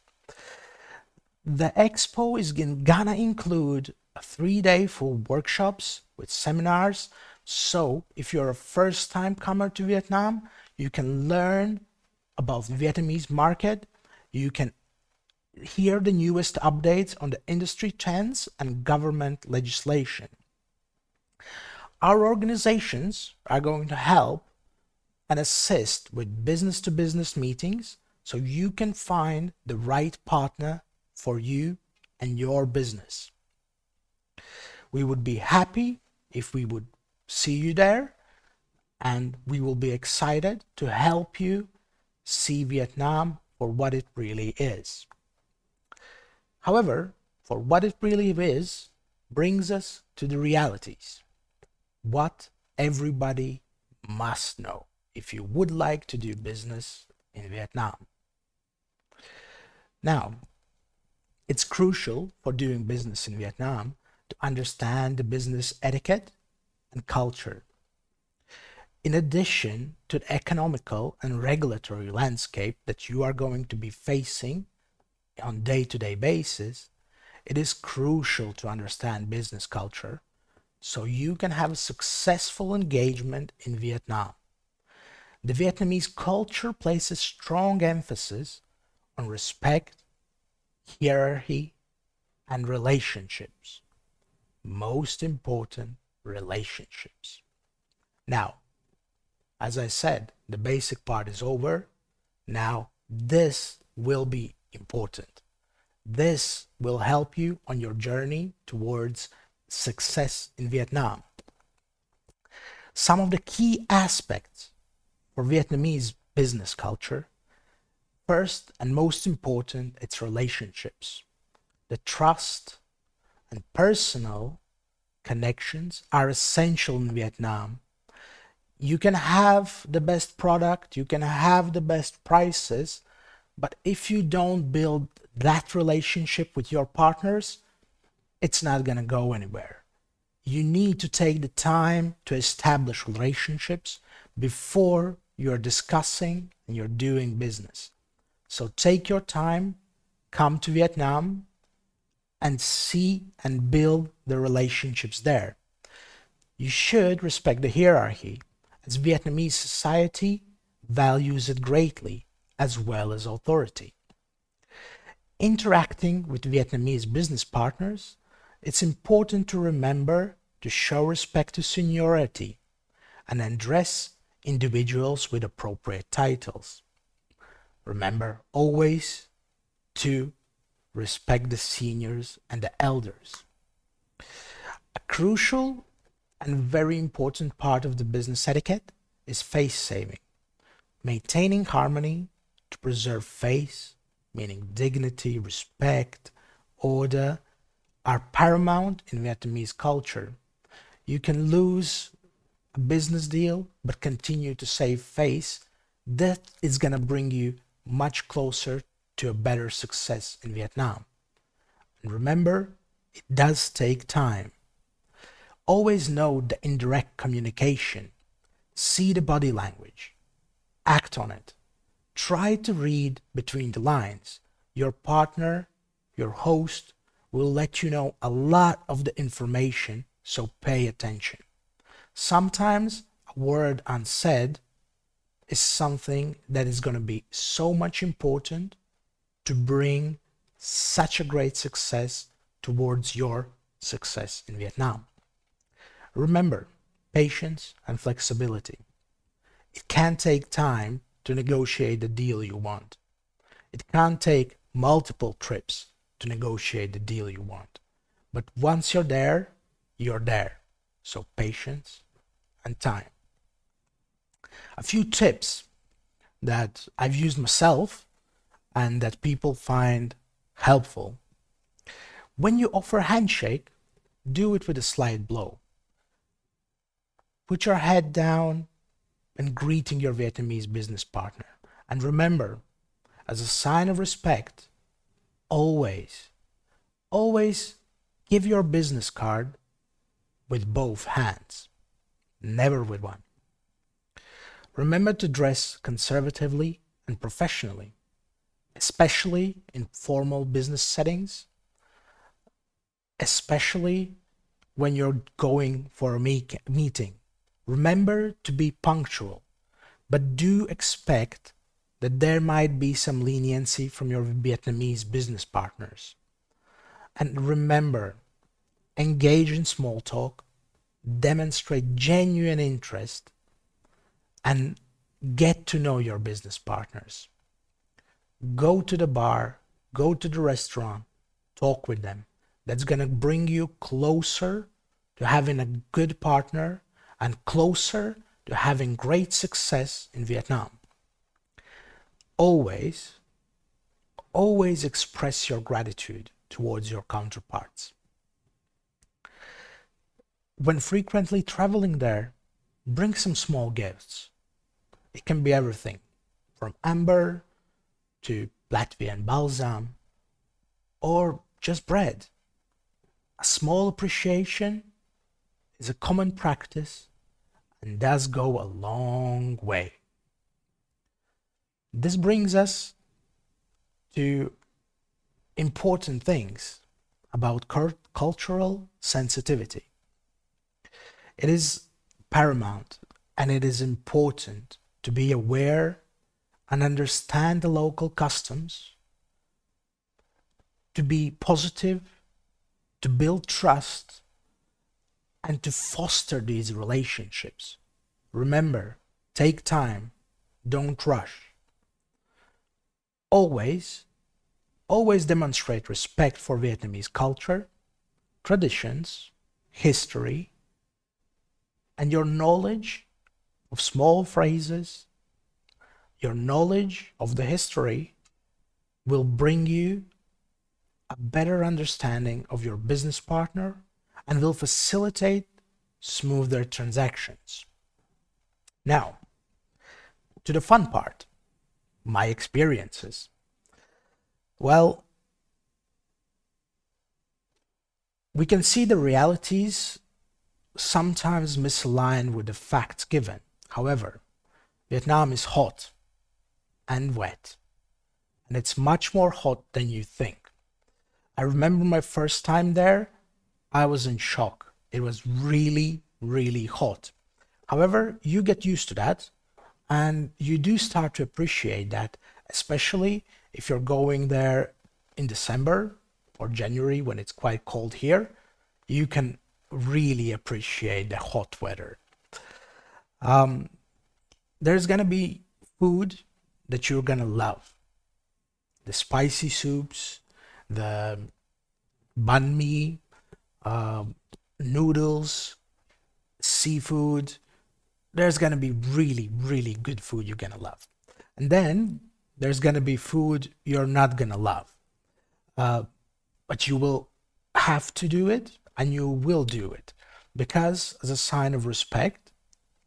The expo is gonna include a 3-day full workshops with seminars. So if you're a first-time comer to Vietnam, you can learn about the Vietnamese market. You can hear the newest updates on the industry trends and government legislation. Our organizations are going to help and assist with business-to-business meetings so you can find the right partner for you and your business. We would be happy if we would see you there, and we will be excited to help you see Vietnam for what it really is. However, for what it really is brings us to the realities. What everybody must know if you would like to do business in Vietnam. Now, it's crucial for doing business in Vietnam to understand the business etiquette and culture. In addition to the economical and regulatory landscape that you are going to be facing on day-to-day basis, it is crucial to understand business culture so you can have a successful engagement in Vietnam. The Vietnamese culture places strong emphasis on respect, hierarchy, and relationships. Most important, relationships. Now, as I said, the basic part is over. Now, this will be important. This will help you on your journey towards success in Vietnam. Some of the key aspects for Vietnamese business culture. First and most important, it's relationships. The trust and personal connections are essential in Vietnam. You can have the best product, you can have the best prices, but if you don't build that relationship with your partners, it's not going to go anywhere. You need to take the time to establish relationships before you're discussing and you're doing business. So take your time, come to Vietnam, and see and build the relationships there. You should respect the hierarchy, as Vietnamese society values it greatly, as well as authority. Interacting with Vietnamese business partners, it's important to remember to show respect to seniority and address individuals with appropriate titles. Remember always to respect the seniors and the elders. A crucial and very important part of the business etiquette is face saving. Maintaining harmony to preserve face, meaning dignity, respect, order, are paramount in Vietnamese culture. You can lose a business deal but continue to save face. That is going to bring you much closer to a better success in Vietnam. And remember, it does take time. Always know the indirect communication. See the body language. Act on it. Try to read between the lines. Your partner, your host, will let you know a lot of the information, so pay attention. Sometimes a word unsaid is something that is going to be so much important to bring such a great success towards your success in Vietnam. Remember, patience and flexibility. It can take time to negotiate the deal you want. It can take multiple trips to negotiate the deal you want. But once you're there, you're there. So patience and time. A few tips that I've used myself and that people find helpful. When you offer a handshake, do it with a slight blow. Put your head down, and greeting your Vietnamese business partner. And remember, as a sign of respect, always give your business card with both hands, never with one. Remember to dress conservatively and professionally, especially in formal business settings, especially when you're going for a meeting. Remember to be punctual, but do expect that there might be some leniency from your Vietnamese business partners. And remember, engage in small talk, demonstrate genuine interest, and get to know your business partners. Go to the bar, go to the restaurant, talk with them. That's going to bring you closer to having a good partner and closer to having great success in Vietnam. Always express your gratitude towards your counterparts. When frequently traveling there, bring some small gifts. It can be everything from amber to Latvian balsam or just bread. A small appreciation is a common practice and does go a long way. This brings us to important things about cultural sensitivity. It is paramount and it is important to be aware and understand the local customs, to be positive, to build trust, and to foster these relationships. Remember, take time, don't rush. Always demonstrate respect for Vietnamese culture, traditions, history, and your knowledge of small phrases, your knowledge of the history will bring you a better understanding of your business partner and will facilitate smoother transactions. Now, to the fun part, my experiences. Well, we can see the realities sometimes misalign with the facts given. However, Vietnam is hot and wet, and it's much more hot than you think. I remember my first time there, I was in shock. It was really, really hot. However, you get used to that, and you do start to appreciate that, especially if you're going there in December or January when it's quite cold here. You can really appreciate the hot weather. There's gonna be food that you're gonna love. The spicy soups, the banh mi, noodles, seafood. There's gonna be really, really good food you're gonna love. And then there's gonna be food you're not gonna love. But you will have to do it, and you will do it. Because as a sign of respect,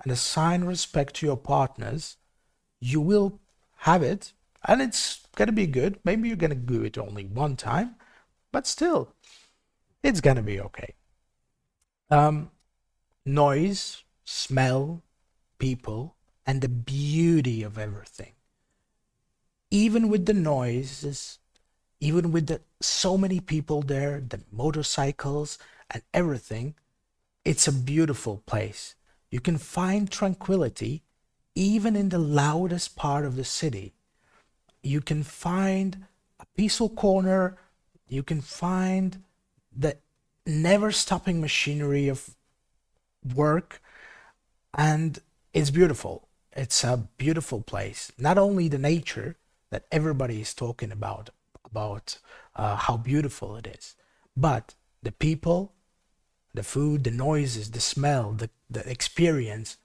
and a sign of respect to your partners, you will have it, and it's gonna be good. Maybe you're gonna do it only one time, but still, it's gonna be okay. Noise, smell, people, and the beauty of everything. Even with the noises, even with so many people there, the motorcycles and everything, it's a beautiful place. You can find tranquility even in the loudest part of the city. You can find a peaceful corner. You can find the never-stopping machinery of work, and it's beautiful. It's a beautiful place. Not only the nature that everybody is talking about how beautiful it is, but the people, the food, the noises, the smell, the experience.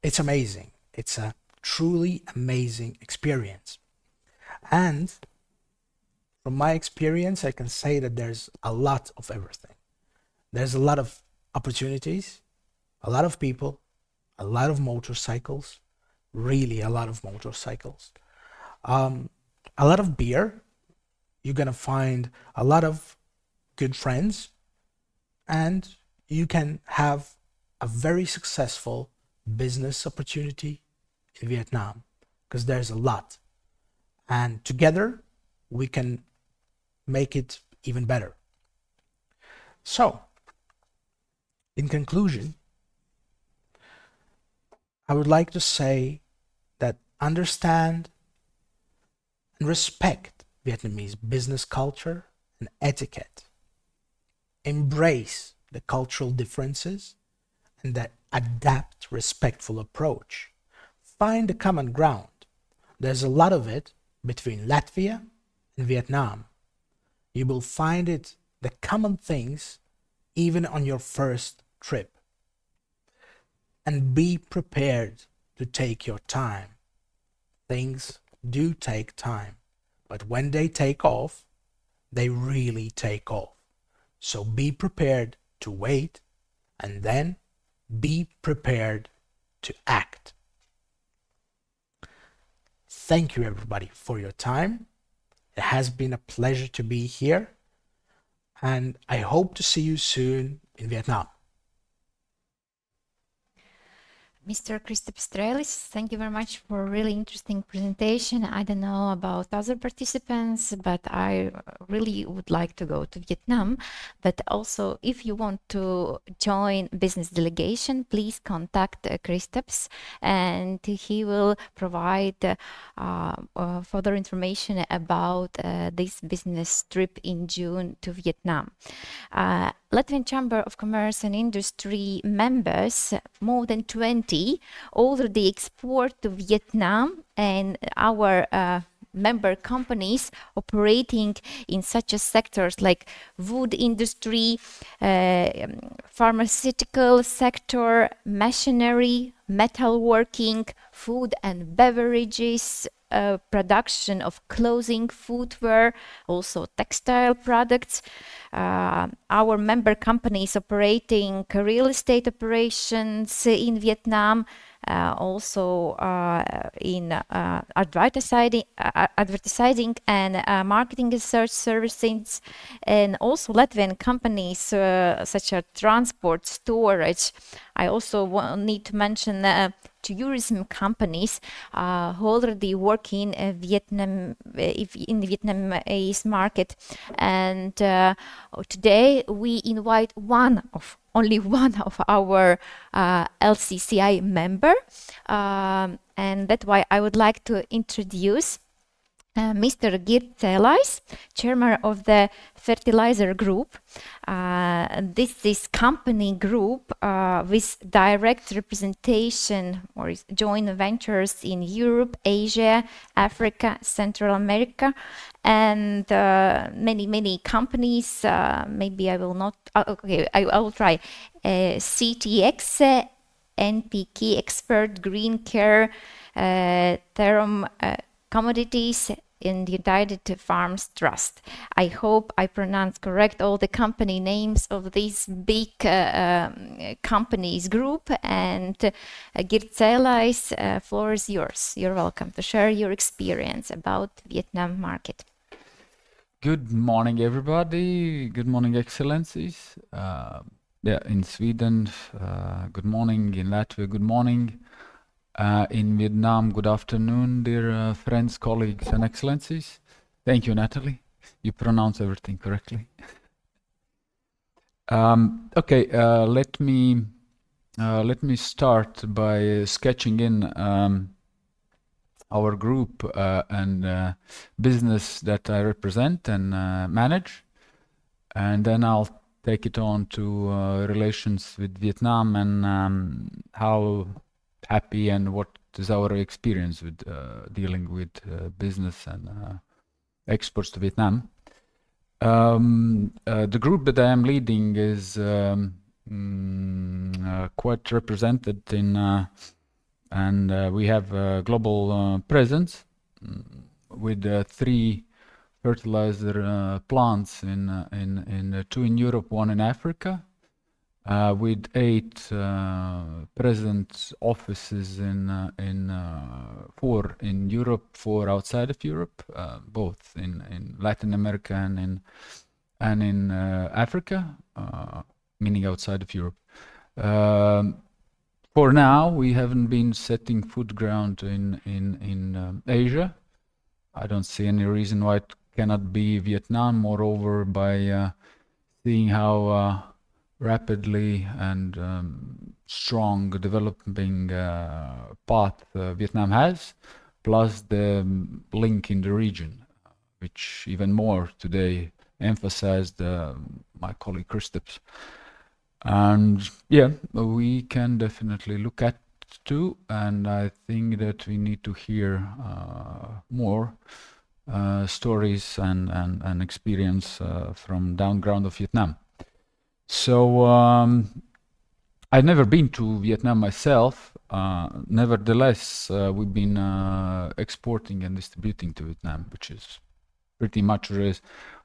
It's amazing. It's a truly amazing experience. And from my experience, I can say that there's a lot of everything. There's a lot of opportunities, a lot of people, a lot of motorcycles, really a lot of motorcycles, a lot of beer. You're gonna find a lot of good friends, and you can have a very successful business opportunity in Vietnam, because there's a lot, and together we can make it even better. So, in conclusion, I would like to say that understand and respect Vietnamese business culture and etiquette. Embrace the cultural differences and that adapt respectful approach. Find the common ground. There's a lot of it between Latvia and Vietnam. You will find it, the common things, even on your first trip. And be prepared to take your time. Things do take time, but when they take off, they really take off. So be prepared to wait, and then be prepared to act. Thank you everybody for your time. It has been a pleasure to be here, and I hope to see you soon in Vietnam. Mr. Kristaps Strelis, thank you very much for a really interesting presentation. I don't know about other participants, but I really would like to go to Vietnam. But also, if you want to join business delegation, please contact Kristaps, and he will provide further information about this business trip in June to Vietnam. Latvian Chamber of Commerce and Industry members, more than 20, already export to Vietnam, and our member companies operating in such as sectors like wood industry, pharmaceutical sector, machinery, metalworking, food and beverages, production of clothing, footwear, also textile products. Our member companies operating real estate operations in Vietnam, also in advertising and marketing research services, and also Latvian companies such as transport, storage. I also need to mention tourism companies who already work in Vietnam, in the Vietnamese market. And today we invite only one of our LCCI member, and that's why I would like to introduce Mr. Kristaps, chairman of the fertilizer group. This is company group with direct representation or joint ventures in Europe, Asia, Africa, Central America, and many companies. Maybe I will not. Okay, I will try. CTX, NPK Expert, Green Care, Therum Commodities, in the United Farms Trust. I hope I pronounce correct all the company names of this big companies group. And Kristaps, floor is yours. You're welcome to share your experience about Vietnam market. Good morning, everybody. Good morning, Excellencies. In Sweden, good morning. In Latvia, good morning. In Vietnam, good afternoon, dear friends, colleagues, and excellencies. Thank you, Natalie. You pronounce everything correctly. Okay, let me start by sketching in our group and business that I represent and manage, and then I'll take it on to relations with Vietnam and how happy and what is our experience with dealing with business and exports to Vietnam. The group that I am leading is quite represented in, and we have a global presence with 3 fertilizer plants in 2 in Europe, 1 in Africa. with 8 present offices in 4 in Europe, 4 outside of Europe, both in Latin America and in Africa, meaning outside of Europe. For now, we haven't been setting foot ground in Asia. I don't see any reason why it cannot be Vietnam. Moreover, by seeing how rapidly and strong developing path Vietnam has, plus the link in the region, which even more today emphasized my colleague Kristaps. And yeah, we can definitely look at too, and I think that we need to hear more stories and experience from down ground of Vietnam. So I've never been to Vietnam myself. Nevertheless, we've been exporting and distributing to Vietnam, which is pretty much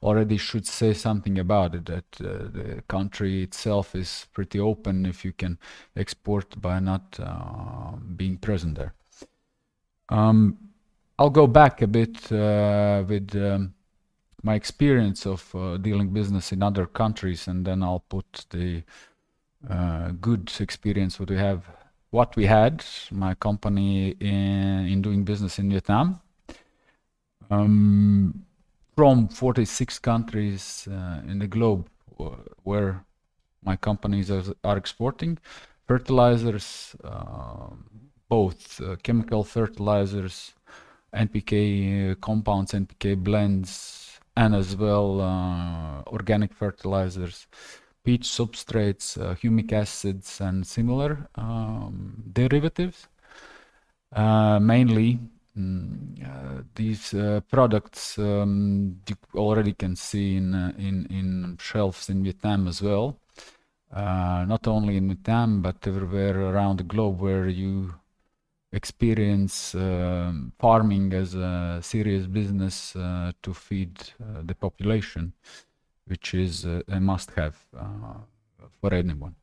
already should say something about it, that the country itself is pretty open if you can export by not being present there. I'll go back a bit with my experience of dealing business in other countries, and then I'll put the good experience what we had, my company in doing business in Vietnam. From 46 countries in the globe where my companies are exporting fertilizers, both chemical fertilizers, NPK compounds, NPK blends, and as well organic fertilizers, peat substrates, humic acids, and similar derivatives. Mainly these products you already can see in shelves in Vietnam as well. Not only in Vietnam, but everywhere around the globe where you experience farming as a serious business to feed the population, which is a must-have for anyone.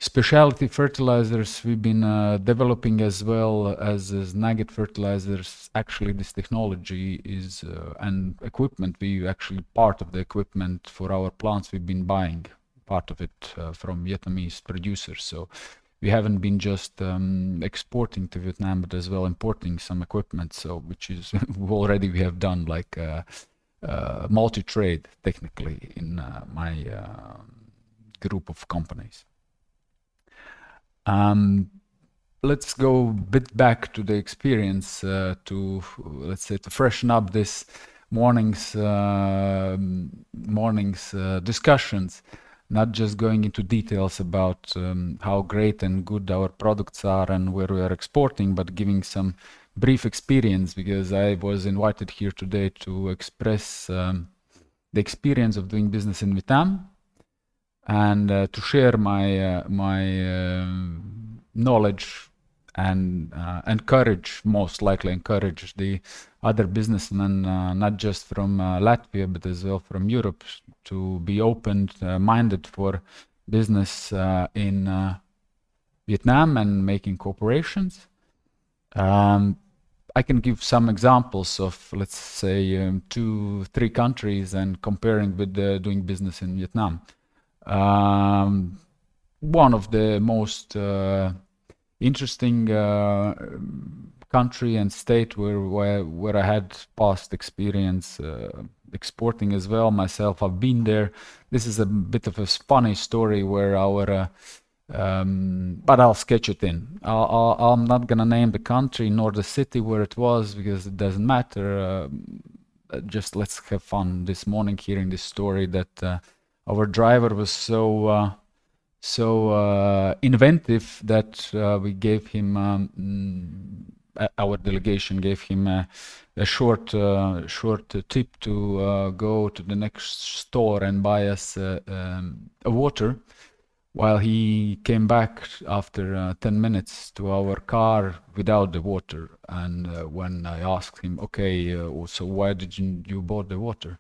Specialty fertilizers we've been developing as well as nugget fertilizers. Actually, this technology is and equipment, we actually part of the equipment for our plants we've been buying part of it from Vietnamese producers. So we haven't been just exporting to Vietnam, but as well importing some equipment. So which is already we have done like multi-trade technically in my group of companies. Let's go a bit back to the experience to, let's say, to freshen up this morning's discussions, not just going into details about how great and good our products are and where we are exporting, but giving some brief experience, because I was invited here today to express the experience of doing business in Vietnam, and to share my knowledge and encourage, most likely encourage the other businessmen, not just from Latvia, but as well from Europe, to be open-minded for business in Vietnam and making cooperations. I can give some examples of, let's say, 2-3 countries and comparing with doing business in Vietnam. One of the most interesting country and state where I had past experience exporting as well myself. I've been there. This is a bit of a funny story where our but I'll sketch it in. I'm not gonna name the country nor the city where it was, because it doesn't matter. Just let's have fun this morning hearing this story that our driver was so inventive that we gave him, our delegation gave him a short tip to go to the next store and buy us a water, while he came back after 10 minutes to our car without the water. And when I asked him, okay, so why did you bought the water?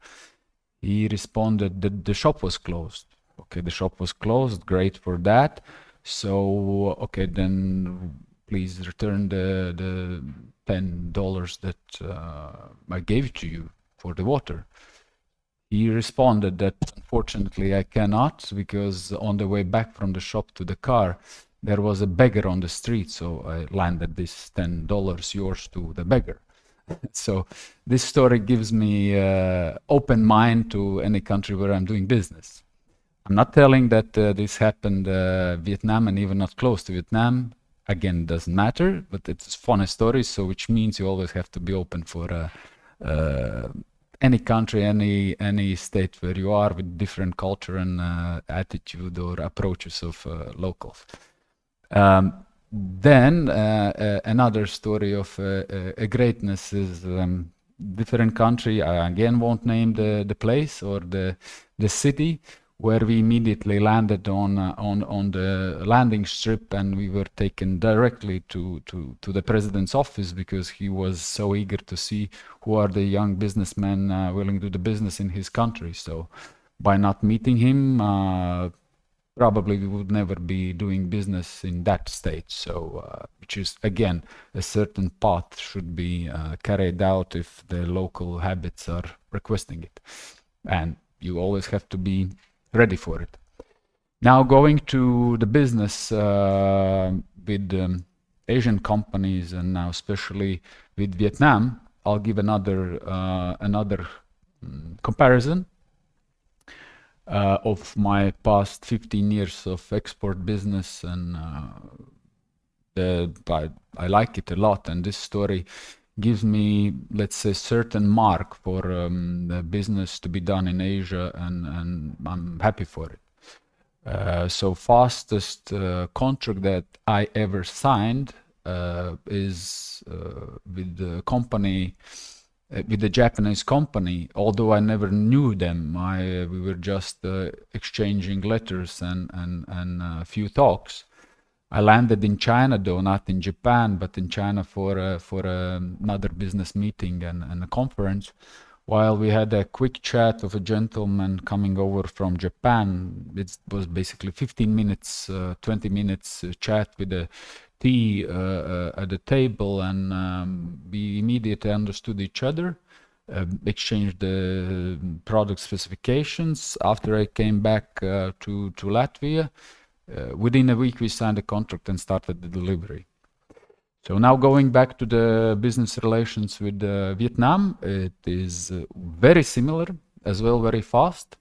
He responded that the shop was closed. Okay, the shop was closed, great for that. So, okay, then please return the $10 that I gave to you for the water. He responded that unfortunately I cannot, because on the way back from the shop to the car, there was a beggar on the street, so I landed this $10 yours to the beggar. So this story gives me open mind to any country where I'm doing business. I'm not telling that this happened Vietnam and even not close to Vietnam. Again, doesn't matter, but it's funny stories, so which means you always have to be open for any country, any state where you are, with different culture and attitude or approaches of locals. Then another story of a greatness is different country. I again won't name the place or the city, where we immediately landed on the landing strip, and we were taken directly to the president's office, because he was so eager to see who are the young businessmen willing to do the business in his country. So by not meeting him, probably we would never be doing business in that state. So which is, again, a certain path should be carried out if the local habits are requesting it. And you always have to be ready for it. Now, going to the business with Asian companies, and now especially with Vietnam, I'll give another comparison of my past 15 years of export business, and I like it a lot, and this story gives me, let's say, certain mark for the business to be done in Asia, and I'm happy for it. So fastest contract that I ever signed is with the company, with the Japanese company. Although I never knew them, we were just exchanging letters and a few talks. I landed in China, though not in Japan, but in China for another business meeting and a conference. While we had a quick chat of a gentleman coming over from Japan, it was basically 15 minutes, 20 minutes chat with a tea at the table, and we immediately understood each other, exchanged the product specifications. After I came back to Latvia, within a week we signed a contract and started the delivery. So now going back to the business relations with Vietnam, it is very similar as well, very fast.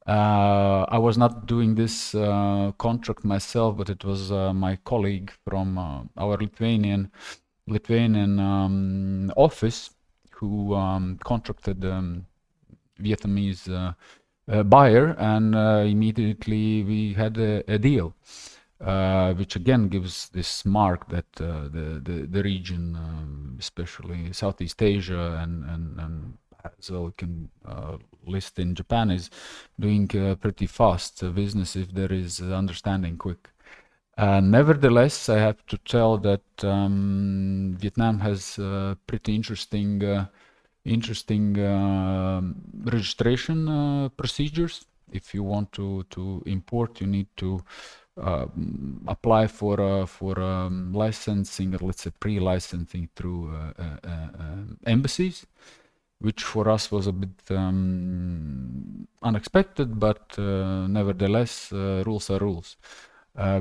I was not doing this contract myself, but it was my colleague from our Lithuanian office who contracted Vietnamese buyer, and immediately we had a deal, which again gives this mark that the region, especially Southeast Asia and as well can list in Japan, is doing pretty fast business if there is understanding quick. Nevertheless, I have to tell that Vietnam has pretty interesting registration procedures. If you want to import, you need to apply for licensing, or let's say pre-licensing through embassies, which for us was a bit unexpected, but nevertheless, rules are rules.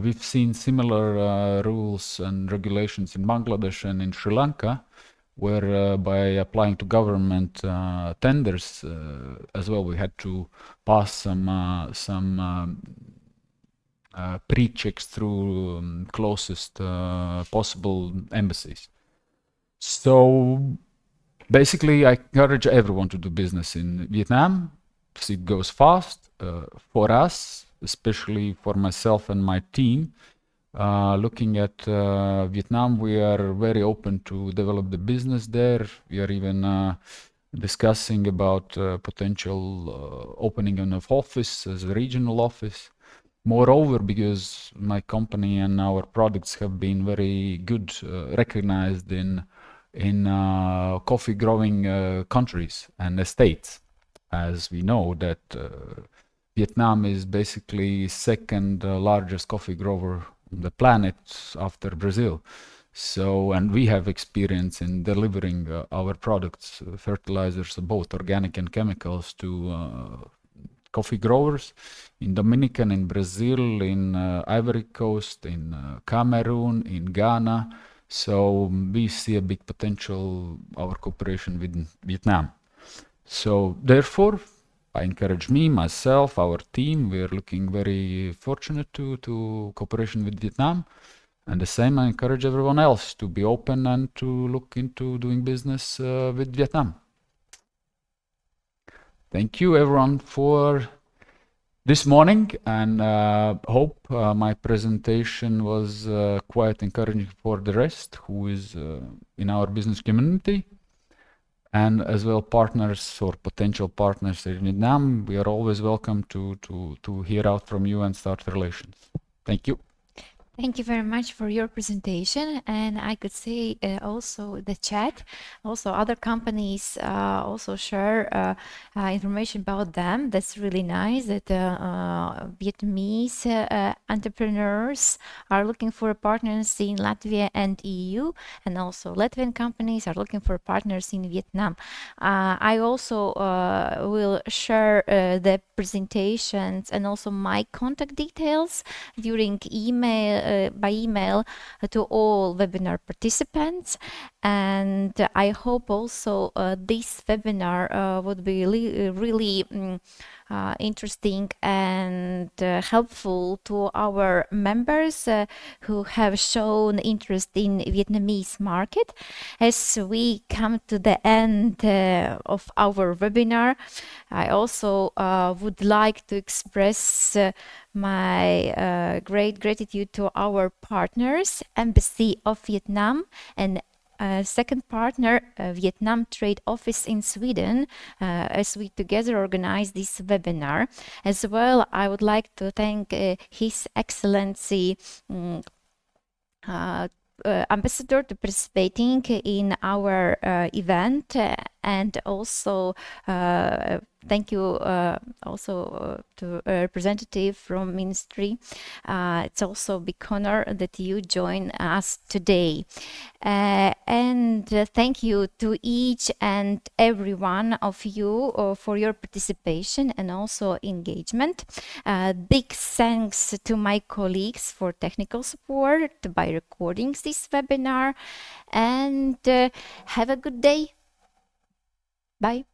We've seen similar rules and regulations in Bangladesh and in Sri Lanka, where by applying to government tenders as well, we had to pass some pre-checks through closest possible embassies. So basically, I encourage everyone to do business in Vietnam, because it goes fast. For us, especially for myself and my team, looking at Vietnam, we are very open to develop the business there. We are even discussing about potential opening of office as a regional office. Moreover, because my company and our products have been very good recognized in coffee growing countries and estates, as we know that Vietnam is basically second largest coffee grower on the planet after Brazil. So, and we have experience in delivering our products, fertilizers, both organic and chemicals, to coffee growers in Dominican, in Brazil, in Ivory Coast, in Cameroon, in Ghana. So we see a big potential, our cooperation with Vietnam. So therefore, I encourage myself, our team, we are looking very fortunate to cooperation with Vietnam. And the same, I encourage everyone else to be open and to look into doing business with Vietnam. Thank you everyone for this morning, and hope my presentation was quite encouraging for the rest who is in our business community, and as well partners or potential partners in Vietnam. We are always welcome to hear out from you and start relations. Thank you. Thank you very much for your presentation, and I could say also the chat, also other companies also share information about them. That's really nice that Vietnamese entrepreneurs are looking for partners in Latvia and EU, and also Latvian companies are looking for partners in Vietnam. I also will share the presentations and also my contact details during by email to all webinar participants, and I hope also this webinar would be really interesting and helpful to our members who have shown interest in Vietnamese market. As we come to the end of our webinar, I also would like to express my great gratitude to our partners, Embassy of Vietnam, and second partner, Vietnam Trade Office in Sweden, as we together organize this webinar. As well, I would like to thank His Excellency Ambassador to participating in our event, and also thank you also to a representative from Ministry. It's also a big honor that you join us today. And thank you to each and every one of you for your participation and also engagement. Big thanks to my colleagues for technical support by recording this webinar, and have a good day. Bye.